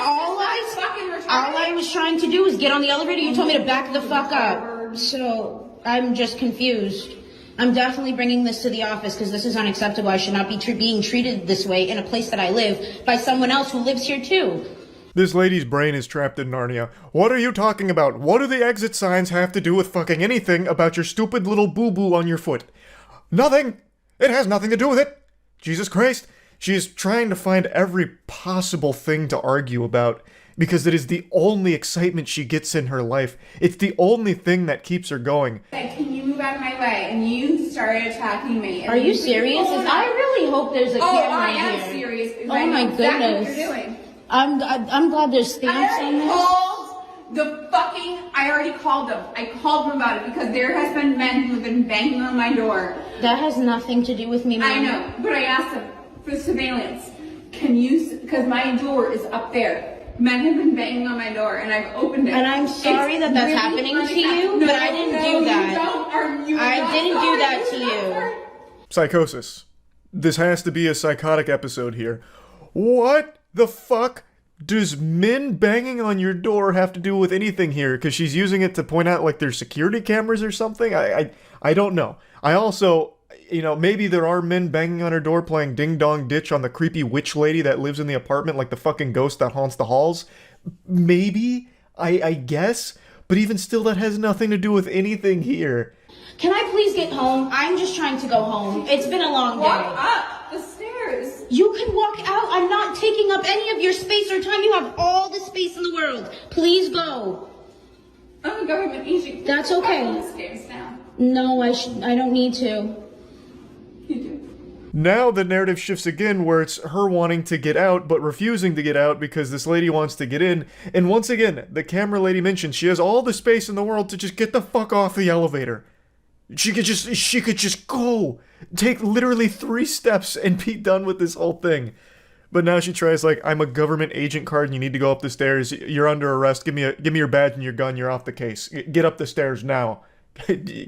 All I was trying to do was get on the elevator. You told me to back the fuck up. So I'm just confused. I'm definitely bringing this to the office because this is unacceptable. I should not be being treated this way in a place that I live by someone else who lives here too. This lady's brain is trapped in Narnia. What are you talking about? What do the exit signs have to do with fucking anything about your stupid little boo-boo on your foot? Nothing! It has nothing to do with it! Jesus Christ! She is trying to find every possible thing to argue about because it is the only excitement she gets in her life. It's the only thing that keeps her going. Can you move out of my way? And you started attacking me. Are you serious? I really hope there's a camera here. I am serious. Oh my goodness. Exactly what you're doing. I'm glad there's stamps on this. I already called them. I called them about it because there has been men who have been banging on my door. That has nothing to do with me, Mom. I know, but I asked them for surveillance. Can you, because my door is up there. Men have been banging on my door and I've opened it. And I'm sorry that that's happening to you, but I didn't do that. I didn't do that to you. Psychosis. This has to be a psychotic episode here. What the fuck does men banging on your door have to do with anything here? Because she's using it to point out like there's security cameras or something? I don't know. I also, you know, maybe there are men banging on her door playing Ding Dong Ditch on the creepy witch lady that lives in the apartment, like the fucking ghost that haunts the halls. Maybe, I guess, but even still that has nothing to do with anything here. Can I please get home? I'm just trying to go home. It's been a long day. Walk up the stairs. You can walk out. I'm not taking up any of your space or time. You have all the space in the world. Please go. I'm a government agent. That's okay. Walk up the stairs now. No, I don't need to. You do. Now the narrative shifts again where it's her wanting to get out but refusing to get out because this lady wants to get in. And once again, the camera lady mentions she has all the space in the world to just get the fuck off the elevator. She could just go. Take literally 3 steps and be done with this whole thing. But now she tries like, I'm a government agent card and you need to go up the stairs. You're under arrest. Give me your badge and your gun. You're off the case. Get up the stairs now.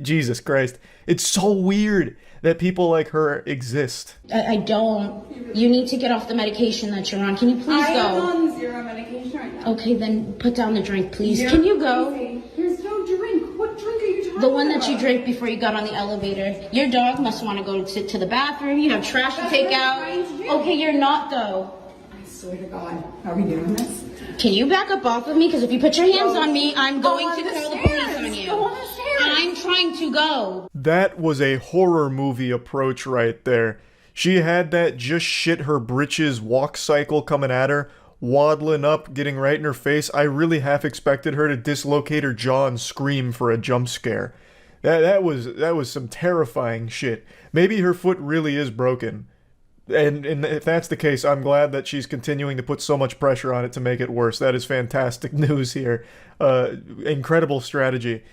Jesus Christ. It's so weird that people like her exist. I don't. You need to get off the medication that you're on. Can you please go? I'm on 0 medication right now. Okay, then put down the drink, please. Can you go? There's no drink. What drink are you talking about? The one that you drank before you got on the elevator. Your dog must want to go to the bathroom. You have trash to take out. Okay, you're not though. I swear to God. Are we doing this? Can you back up off of me? Because if you put your hands on me, I'm going to call the police on you. Go on the stairs. I'm trying to go. That was a horror movie approach right there. She had that just shit her britches walk cycle coming at her, waddling up, getting right in her face. I really half expected her to dislocate her jaw and scream for a jump scare. That was some terrifying shit. Maybe her foot really is broken. And if that's the case, I'm glad that she's continuing to put so much pressure on it to make it worse. That is fantastic news here. Incredible strategy.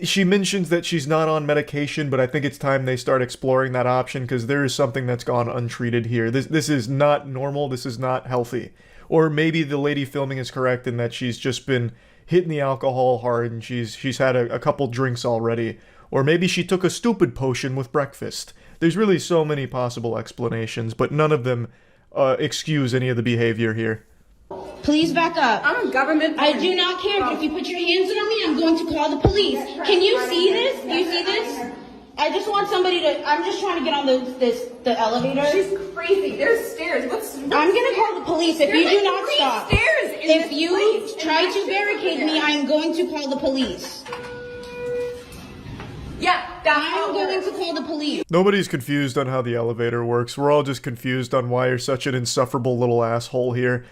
She mentions that she's not on medication, but I think it's time they start exploring that option because there is something that's gone untreated here. This is not normal. This is not healthy. Or maybe the lady filming is correct in that she's just been hitting the alcohol hard and she's had a couple drinks already. Or maybe she took a stupid potion with breakfast. There's really so many possible explanations, but none of them excuse any of the behavior here. Please back up. I'm a government. I do not care, but if you put your hands on me, I'm going to call the police. Can you see this? Do you see this? I just want somebody to. I'm just trying to get on the elevator. She's crazy. There's stairs. I'm gonna call the police if you do not stop. Stairs If you try to barricade me, I am going to call the police. Yeah, I'm going to call the police. Nobody's confused on how the elevator works. We're all just confused on why you're such an insufferable little asshole here.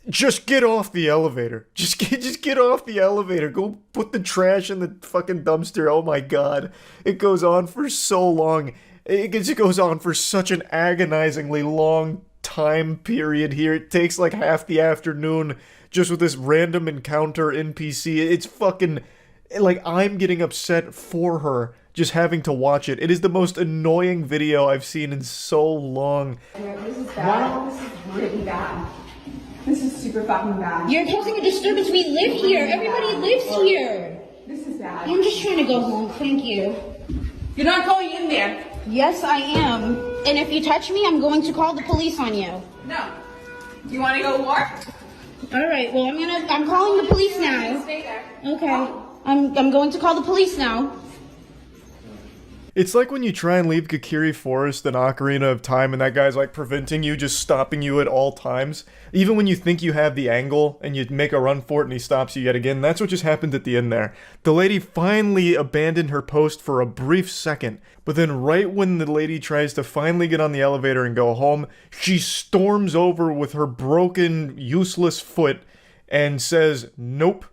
Just get off the elevator. Just get off the elevator. Go put the trash in the fucking dumpster. Oh my god. It goes on for so long. It just goes on for such an agonizingly long time period here. It takes like half the afternoon just with this random encounter NPC. It's fucking... like, I'm getting upset for her just having to watch it. It is the most annoying video I've seen in so long. This is bad. This is really bad. This is super fucking bad. You're causing a disturbance. We live here. Everybody lives here. This is bad. I'm just trying to go home. Thank you. You're not going in there. Yes, I am. And if you touch me, I'm going to call the police on you. No. You want to go more? All right. Well, I'm calling the police now. Stay there. Okay. I'm going to call the police now. It's like when you try and leave Kakiri Forest in Ocarina of Time and that guy's like preventing you, just stopping you at all times. Even when you think you have the angle and you make a run for it and he stops you yet again. That's what just happened at the end there. The lady finally abandoned her post for a brief second, but then right when the lady tries to finally get on the elevator and go home, she storms over with her broken, useless foot and says, nope,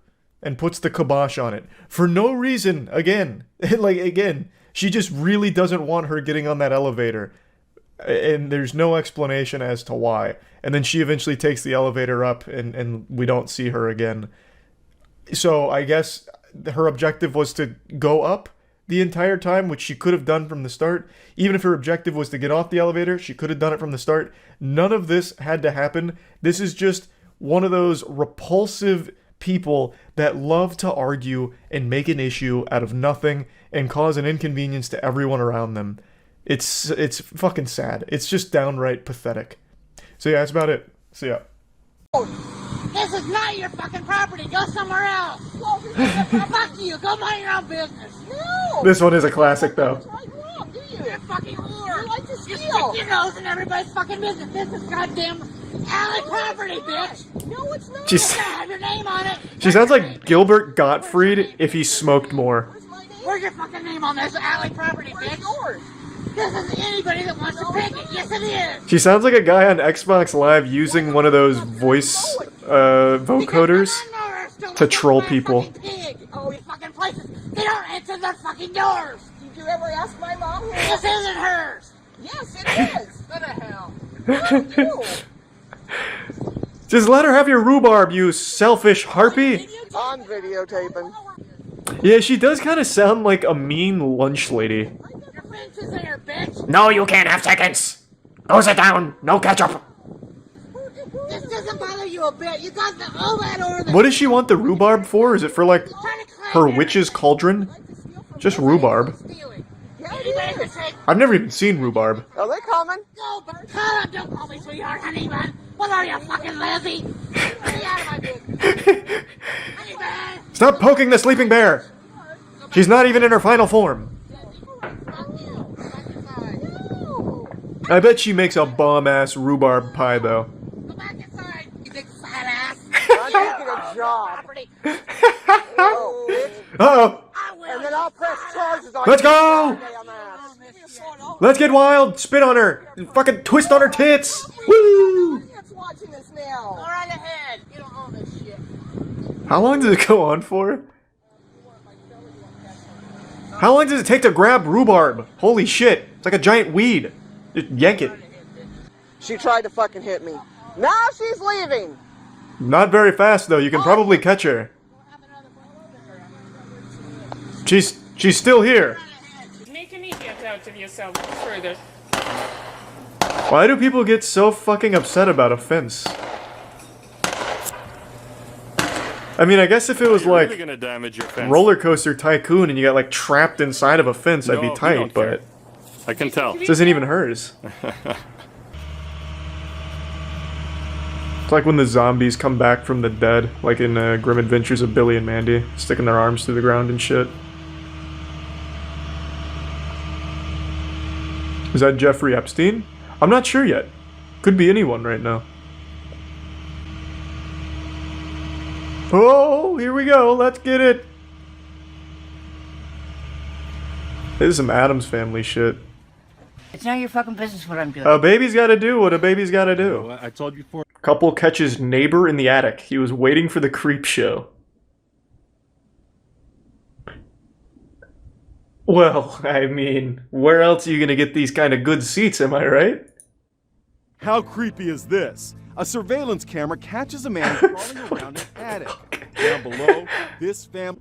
and puts the kibosh on it. For no reason, again. She just really doesn't want her getting on that elevator. And there's no explanation as to why. And then she eventually takes the elevator up and we don't see her again. So I guess her objective was to go up the entire time, which she could have done from the start. Even if her objective was to get off the elevator, she could have done it from the start. None of this had to happen. This is just one of those repulsive people that love to argue and make an issue out of nothing and cause an inconvenience to everyone around them. It's fucking sad. It's just downright pathetic. So yeah, that's about it. See ya. This is not your fucking property. Go somewhere else. Fuck you. Go mind your own business. No. This one is a classic though. You're a fucking whore. You like to steal. You stick your nose in everybody's fucking business. This is goddamn alley property, bitch. No, it's not. It's gonna have your name on it. She sounds like Gilbert Gottfried if he smoked more. Where's your fucking name on this alley property, bitch? Yours. This isn't anybody that wants to pick it. Yes, it is. She sounds like a guy on Xbox Live using one of those voice vocoders to troll people. Oh, these fucking places. They don't answer their fucking doors. Did you ever ask my mom? This isn't hers. Yes, it is. What the hell? Just let her have your rhubarb, you selfish harpy. I'm videotaping. Yeah, she does kind of sound like a mean lunch lady. Your fence is there, bitch. No, you can't have seconds. Go sit down. No ketchup. This doesn't bother you a bit. You got all that over What does she want the rhubarb for? Is it for, like, her witch's cauldron? Just rhubarb. I've never even seen rhubarb. Are they coming? No, but don't call me sweetheart, honey bun. What are you, fucking lazy? Get out of my business. Honey bun. Stop poking the sleeping bear. She's not even in her final form. I bet she makes a bomb-ass rhubarb pie, though. Go back inside, you big fat ass. I'm taking a job. Oh, bitch. Uh-oh. And then I'll press charges on Let's you. go! Let's get wild. Spit on her. Fucking twist on her tits. Woo! That's watching this now. Go right ahead. You don't own this shit. How long does it go on for? How long does it take to grab rhubarb? Holy shit. It's like a giant weed. Just yank it. She tried to fucking hit me. Now she's leaving. Not very fast, though. You can probably catch her. She's still here. Make an idiot out of yourself further. Why do people get so fucking upset about a fence? I mean, I guess if it was like Roller Coaster Tycoon and you got like trapped inside of a fence, I'd be tight, but I can tell. this isn't even hers. It's like when the zombies come back from the dead, like in Grim Adventures of Billy and Mandy, sticking their arms through the ground and shit. Is that Jeffrey Epstein? I'm not sure yet. Could be anyone right now. Oh, here we go. Let's get it. This is some Addams Family shit. It's none of your fucking business what I'm doing. A baby's gotta do what a baby's gotta do. I told you before. Couple catches neighbor in the attic. He was waiting for the creep show. Well, I mean, where else are you gonna get these kind of good seats, am I right? How creepy is this? A surveillance camera catches a man crawling around an attic. Down below, this family...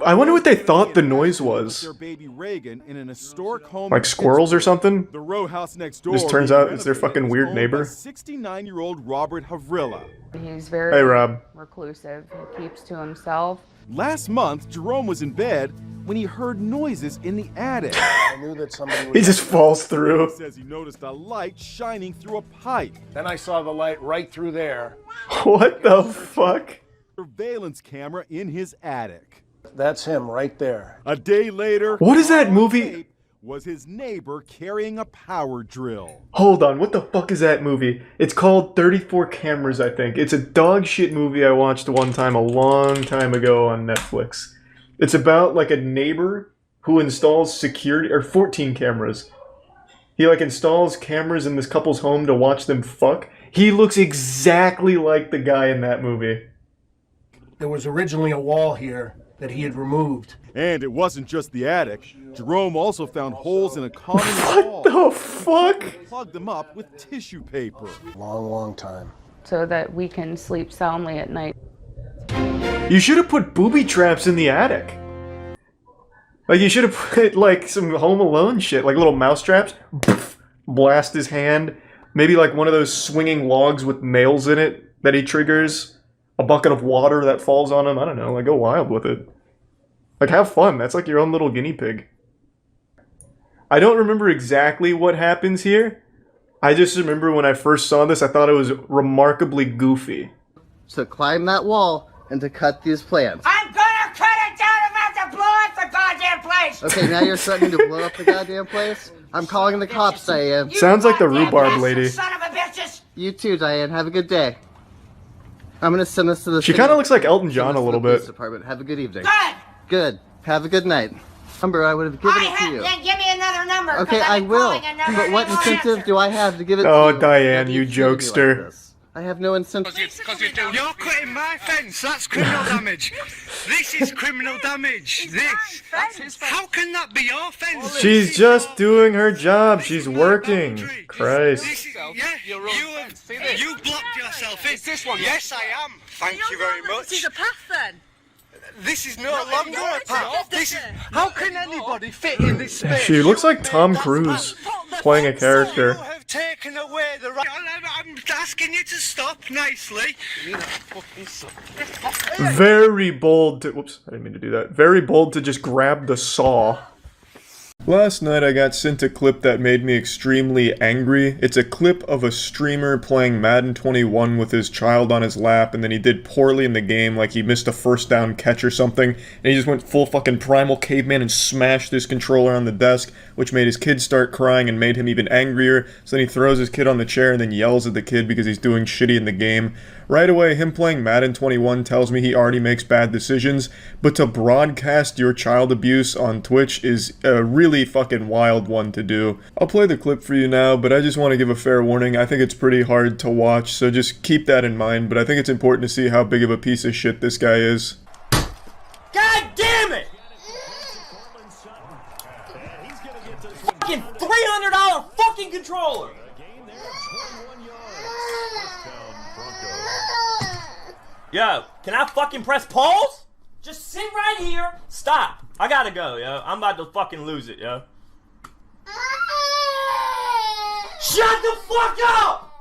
I wonder what they thought the noise was. Their baby Reagan in an historic home. Like squirrels or something? The row house next door. This turns out it's their fucking weird neighbor. 69-year-old Robert Havrilla. He's very reclusive. He keeps to himself. Last month, Jerome was in bed when he heard noises in the attic. I knew that somebody was... He just falls through. He says he noticed a light shining through a pipe. Then I saw the light right through there. What the fuck? Surveillance camera in his attic. That's him right there. A day later, what is that movie? Was his neighbor carrying a power drill. Hold on, what the fuck is that movie? It's called 34 Cameras, I think. It's a dog shit movie I watched one time a long time ago on Netflix. It's about like a neighbor who installs security, or 14 cameras. He like installs cameras in this couple's home to watch them fuck. He looks exactly like the guy in that movie. There was originally a wall here that he had removed. And it wasn't just the attic. Jerome also found holes in a common wall. What the fuck? Plugged them up with tissue paper. Long time. So that we can sleep soundly at night. You should have put booby traps in the attic. Like, you should have put, like, some Home Alone shit. Like, little mouse traps. Blast his hand. Maybe, like, one of those swinging logs with nails in it that he triggers. A bucket of water that falls on him. I don't know. Like, go wild with it. Like, have fun. That's like your own little guinea pig. I don't remember exactly what happens here. I just remember when I first saw this, I thought it was remarkably goofy. To climb that wall and to cut these plants. I'm gonna cut it down and have to blow up the goddamn place! Okay, now you're threatening to blow up the goddamn place? I'm calling the cops, Diane. Sounds like the rhubarb lady. Son of a bitches! You too, Diane. Have a good day. I'm gonna send this to the... She kind of looks like Elton John a little bit. Department. Have a good evening. Good! Good. Have a good night. Number, I would have given it to you. Then give me another number. Okay, I will. But what incentive do I have to give it to you? Oh, Diane, you jokester. I have no incentive. You're cutting my fence. That's criminal damage. This is criminal damage. How can that be your fence? She's just doing her job. She's working. Christ. You blocked yourself in. Is this one? Yes, I am. Thank you very much. This is a path then. This is no longer a path. How can anybody fit in this space? She looks like Tom Cruise playing a character. You have taken away the right. I'm asking you to stop nicely. Very bold to. Whoops, I didn't mean to do that. Very bold to just grab the saw. Last night I got sent a clip that made me extremely angry. It's a clip of a streamer playing Madden 21 with his child on his lap, and then he did poorly in the game, like he missed a first down catch or something, and he just went full fucking primal caveman and smashed his controller on the desk, which made his kid start crying and made him even angrier. So then he throws his kid on the chair and then yells at the kid because he's doing shitty in the game. Right away, him playing Madden 21 tells me he already makes bad decisions, but to broadcast your child abuse on Twitch is a really fucking wild one to do. I'll play the clip for you now, but I just want to give a fair warning. I think it's pretty hard to watch, so just keep that in mind, but I think it's important to see how big of a piece of shit this guy is. God damn it! Fucking $300 fucking controller! Yo, can I fucking press pause? Just sit right here. Stop. I gotta go, yo. I'm about to fucking lose it, yo. Shut the fuck up!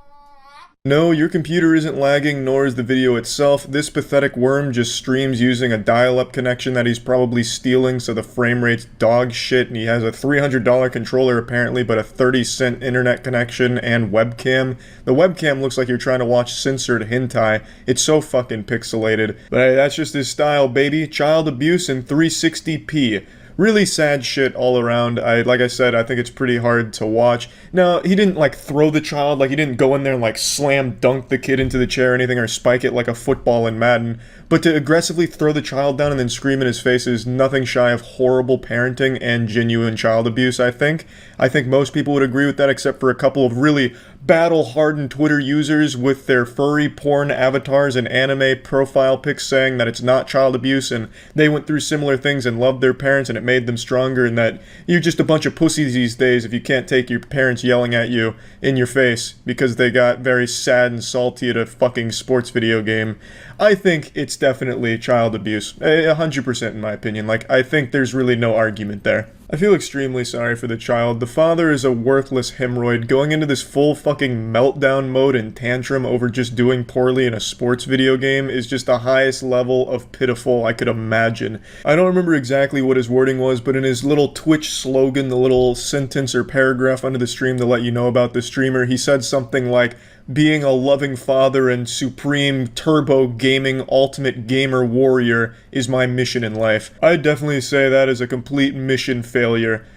No, your computer isn't lagging, nor is the video itself. This pathetic worm just streams using a dial-up connection that he's probably stealing, so the frame rate's dog shit, and he has a $300 controller apparently, but a 30-cent internet connection and webcam. The webcam looks like you're trying to watch censored hentai. It's so fucking pixelated. But hey, that's just his style, baby. Child abuse in 360p. Really sad shit all around. Like I said, I think it's pretty hard to watch. Now, he didn't like throw the child, like he didn't go in there and like slam dunk the kid into the chair or anything, or spike it like a football in Madden. But to aggressively throw the child down and then scream in his face is nothing shy of horrible parenting and genuine child abuse, I think. I think most people would agree with that, except for a couple of really battle-hardened Twitter users with their furry porn avatars and anime profile pics saying that it's not child abuse and they went through similar things and loved their parents and it made them stronger, and that you're just a bunch of pussies these days if you can't take your parents yelling at you in your face because they got very sad and salty at a fucking sports video game. I think it's definitely child abuse. 100% in my opinion. Like, I think there's really no argument there. I feel extremely sorry for the child. The father is a worthless hemorrhoid going into this full fucking meltdown mode and tantrum over just doing poorly in a sports video game is just the highest level of pitiful I could imagine. I don't remember exactly what his wording was, but in his little Twitch slogan, the little sentence or paragraph under the stream to let you know about the streamer, he said something like, "Being a loving father and supreme turbo gaming ultimate gamer warrior is my mission in life." I'd definitely say that is a complete mission failure.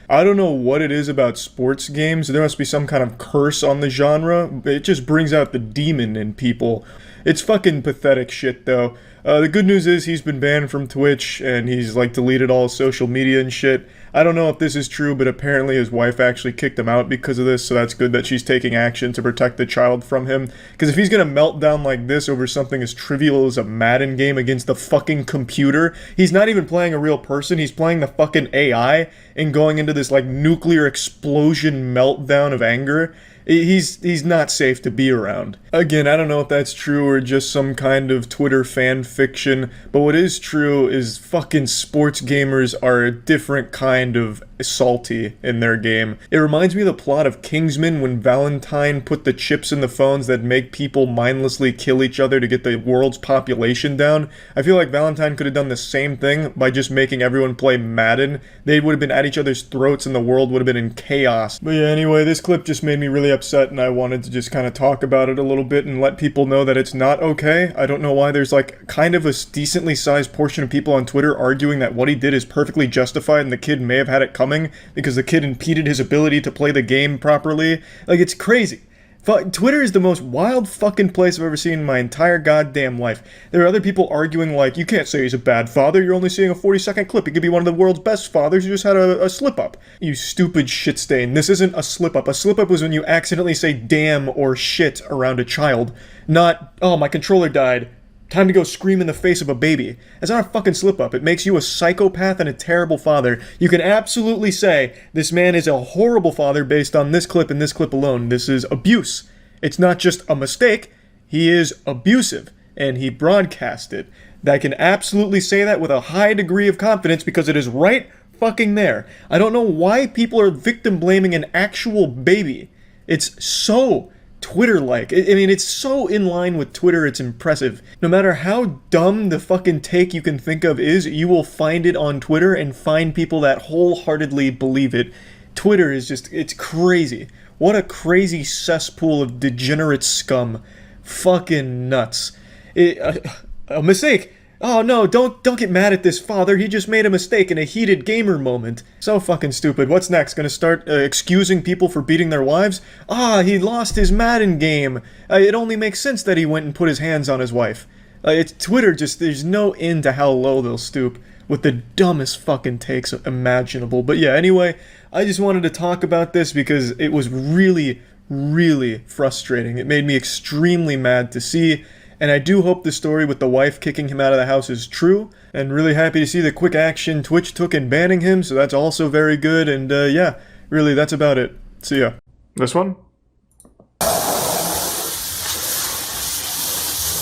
I don't know what it is about sports games. There must be some kind of curse on the genre. It just brings out the demon in people. It's fucking pathetic shit though. The good news is he's been banned from Twitch and he's like deleted all his social media and shit. I don't know if this is true, but apparently his wife actually kicked him out because of this, so that's good that she's taking action to protect the child from him. Because if he's gonna melt down like this over something as trivial as a Madden game against the fucking computer, he's not even playing a real person, he's playing the fucking AI and going into this like nuclear explosion meltdown of anger. He's not safe to be around. Again, I don't know if that's true or just some kind of Twitter fan fiction, but what is true is fucking sports gamers are a different kind of salty in their game. It reminds me of the plot of Kingsman when Valentine put the chips in the phones that make people mindlessly kill each other to get the world's population down. I feel like Valentine could have done the same thing by just making everyone play Madden. They would have been at each other's throats and the world would have been in chaos. But yeah, anyway, this clip just made me really upset and I wanted to just kind of talk about it a little bit and let people know that it's not okay. I don't know why there's like kind of a decently sized portion of people on Twitter arguing that what he did is perfectly justified and the kid may have had it coming because the kid impeded his ability to play the game properly. Like, it's crazy. Twitter is the most wild fucking place I've ever seen in my entire goddamn life. There are other people arguing like, you can't say he's a bad father, you're only seeing a 40-second clip. He could be one of the world's best fathers who just had a slip-up. You stupid shit stain. This isn't a slip-up. A slip-up was when you accidentally say damn or shit around a child. Not, oh, my controller died. Time to go scream in the face of a baby. It's not a fucking slip-up. It makes you a psychopath and a terrible father. You can absolutely say, this man is a horrible father based on this clip and this clip alone. This is abuse. It's not just a mistake. He is abusive. And he broadcast it. I can absolutely say that with a high degree of confidence because it is right fucking there. I don't know why people are victim blaming an actual baby. It's so Twitter-like. I mean, it's so in line with Twitter, it's impressive. No matter how dumb the fucking take you can think of is, you will find it on Twitter and find people that wholeheartedly believe it. Twitter is just, it's crazy. What a crazy cesspool of degenerate scum. Fucking nuts. A mistake. Oh no, don't get mad at this father, he just made a mistake in a heated gamer moment. So fucking stupid. What's next? Gonna start excusing people for beating their wives? Ah, he lost his Madden game. It only makes sense that he went and put his hands on his wife. It's Twitter, just, there's no end to how low they'll stoop with the dumbest fucking takes imaginable. But yeah, anyway, I just wanted to talk about this because it was really, really frustrating. It made me extremely mad to see. And I do hope the story with the wife kicking him out of the house is true. And really happy to see the quick action Twitch took in banning him, so that's also very good. And yeah, really, that's about it. See ya. This one?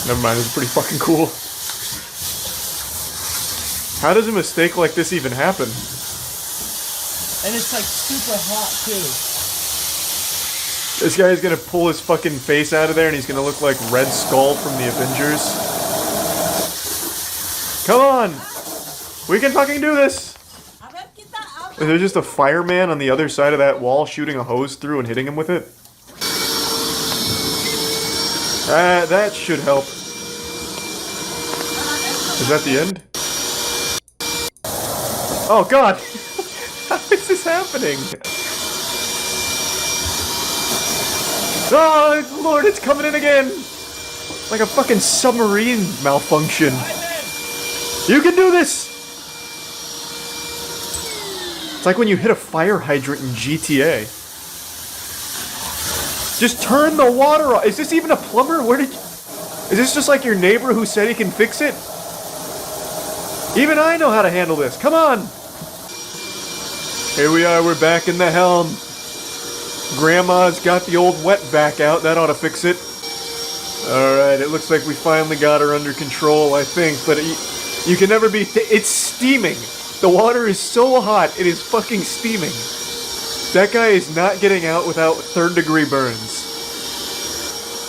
Never mind, it's pretty fucking cool. How does a mistake like this even happen? And it's like super hot too. This guy is gonna pull his fucking face out of there and he's gonna look like Red Skull from the Avengers. Come on! We can fucking do this! Is there just a fireman on the other side of that wall shooting a hose through and hitting him with it? That should help. Is that the end? Oh god! How is this happening? Oh, Lord, it's coming in again! Like a fucking submarine malfunction. You can do this! It's like when you hit a fire hydrant in GTA. Just turn the water off. Is this even a plumber? Is this just like your neighbor who said he can fix it? Even I know how to handle this. Come on! Here we are, we're back in the helm. Grandma's got the old wet vac out, that ought to fix it. Alright, it looks like we finally got her under control, I think, but you can never be it's steaming! The water is so hot, it is fucking steaming. That guy is not getting out without third-degree burns.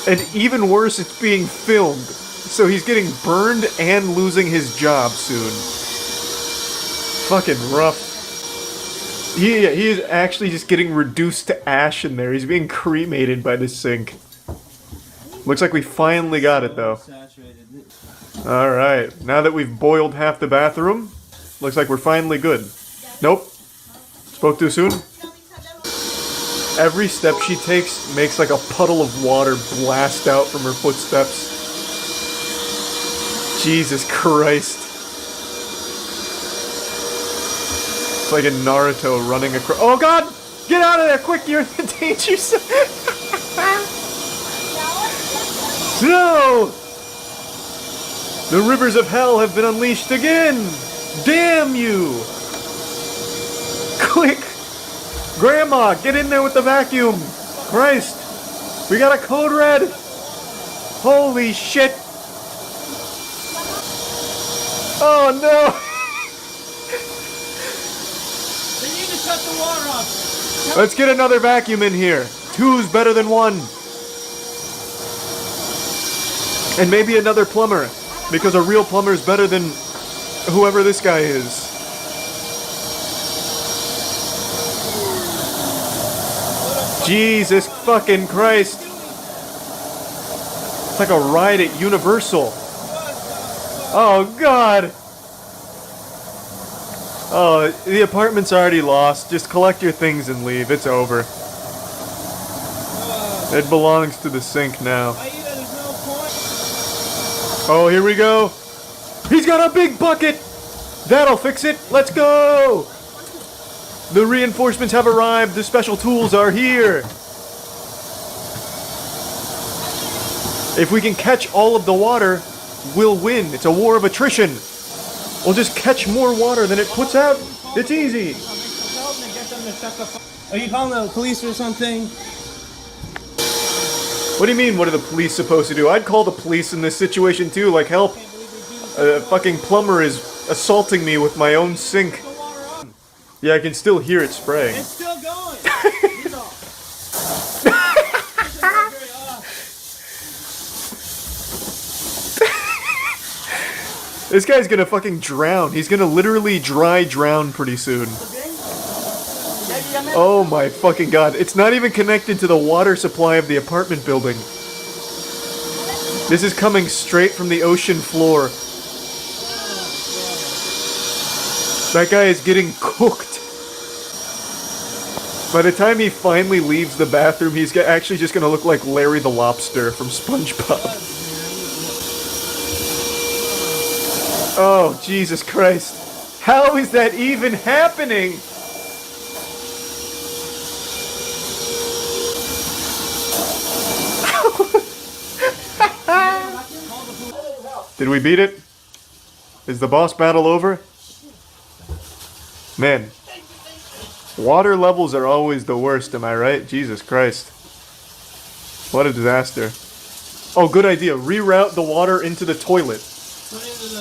And even worse, it's being filmed, so he's getting burned and losing his job soon. Fucking rough. He is actually just getting reduced to ash in there. He's being cremated by this sink. Looks like we finally got it, though. Alright, now that we've boiled half the bathroom, looks like we're finally good. Nope. Spoke too soon? Every step she takes makes like a puddle of water blast out from her footsteps. Jesus Christ. It's like a Naruto running across. Oh god! Get out of there quick! You're in the danger zone! No! The rivers of hell have been unleashed again! Damn you! Quick! Grandma, get in there with the vacuum! Christ! We got a code red! Holy shit! Oh no! Shut the water off. Let's get another vacuum in here. Two's better than one. And maybe another plumber, because a real plumber is better than whoever this guy is. Jesus fucking Christ. It's like a ride at Universal. Oh god. Oh, the apartment's already lost. Just collect your things and leave. It's over. It belongs to the sink now. Oh, here we go. He's got a big bucket. That'll fix it. Let's go. The reinforcements have arrived. The special tools are here. If we can catch all of the water, we'll win. It's a war of attrition. We'll just catch more water than it puts out. It's easy. Are you calling the police or something? What do you mean, what are the police supposed to do? I'd call the police in this situation too, like help. A fucking plumber is assaulting me with my own sink. Yeah, I can still hear it spraying. It's still going! This guy's gonna fucking drown. He's gonna literally dry drown pretty soon. Oh my fucking god. It's not even connected to the water supply of the apartment building. This is coming straight from the ocean floor. That guy is getting cooked. By the time he finally leaves the bathroom, he's actually just gonna look like Larry the Lobster from SpongeBob. Oh, Jesus Christ. How is that even happening? Did we beat it? Is the boss battle over? Man. Water levels are always the worst, am I right? Jesus Christ. What a disaster. Oh, good idea. Reroute the water into the toilet.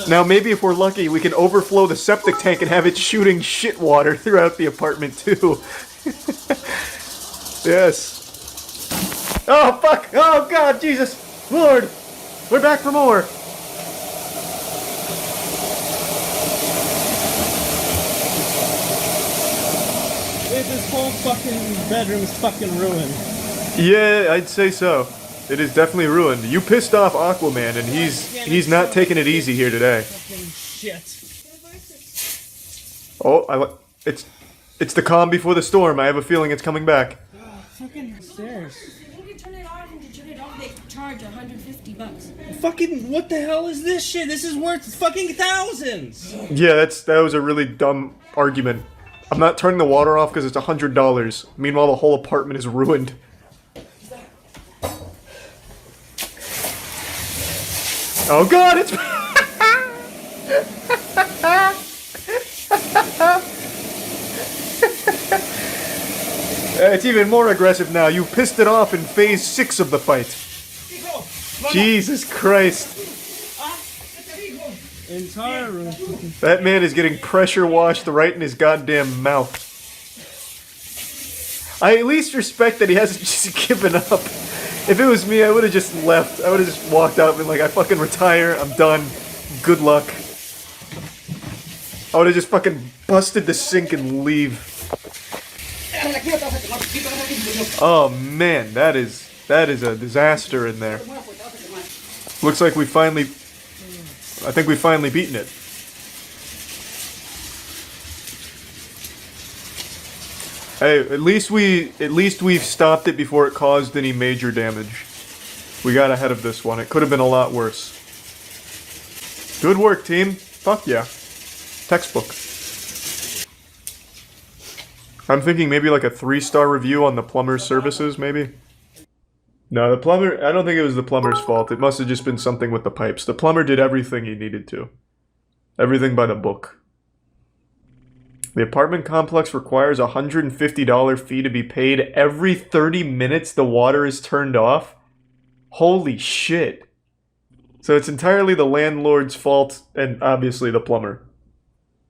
Now maybe if we're lucky, we can overflow the septic tank and have it shooting shit water throughout the apartment too. Yes. Oh fuck! Oh god, Jesus! Lord! We're back for more! This whole fucking bedroom is fucking ruined. Yeah, I'd say so. It is definitely ruined. You pissed off Aquaman, and he's not taking it easy here today. Fucking shit. Oh, it's the calm before the storm. I have a feeling it's coming back. Fucking stairs. When you turn it on and you turn it off, they charge $150. Fucking what the hell is this shit? This is worth fucking thousands. Yeah, that was a really dumb argument. I'm not turning the water off because it's $100. Meanwhile, the whole apartment is ruined. Oh god, it's... It's even more aggressive now. You pissed it off in phase 6 of the fight. Jesus Christ. Entire room. That man is getting pressure washed right in his goddamn mouth. I at least respect that he hasn't just given up. If it was me, I would have just left. I would have just walked out and been like, I fucking retire, I'm done, good luck. I would have just fucking busted the sink and leave. Oh man, that is a disaster in there. Looks like we finally... I think we've finally beaten it. Hey, at least we've stopped it before it caused any major damage. We got ahead of this one. It could have been a lot worse. Good work, team. Fuck yeah. Textbook. I'm thinking maybe like a 3-star review on the plumber's services, maybe? No, the plumber... I don't think it was the plumber's fault. It must have just been something with the pipes. The plumber did everything he needed to. Everything by the book. The apartment complex requires a $150 fee to be paid every 30 minutes the water is turned off? Holy shit. So it's entirely the landlord's fault, and obviously the plumber.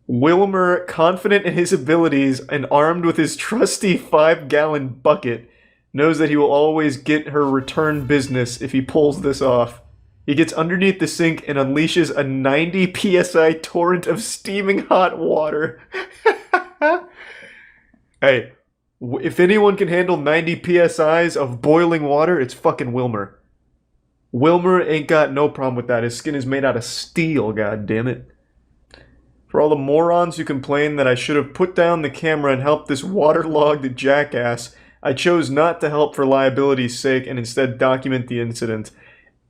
Wilmer, confident in his abilities and armed with his trusty 5-gallon bucket, knows that he will always get her return business if he pulls this off. He gets underneath the sink and unleashes a 90 psi torrent of steaming hot water. Hey, if anyone can handle 90 psi's of boiling water, it's fucking Wilmer. Wilmer ain't got no problem with that. His skin is made out of steel, god damn it. For all the morons who complain that I should have put down the camera and helped this waterlogged jackass, I chose not to help for liability's sake and instead document the incident.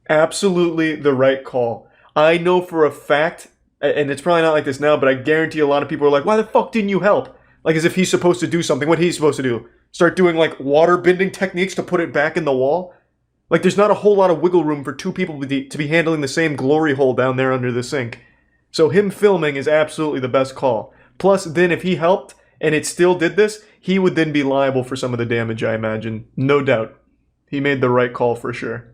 Absolutely the right call. I know for a fact, and it's probably not like this now, but I guarantee a lot of people are like, why the fuck didn't you help? Like as if he's supposed to do something. What he's supposed to do? Start doing like water bending techniques to put it back in the wall? Like there's not a whole lot of wiggle room for two people to be handling the same glory hole down there under the sink. So him filming is absolutely the best call. Plus, then if he helped and it still did this, he would then be liable for some of the damage, I imagine. No doubt. He made the right call for sure.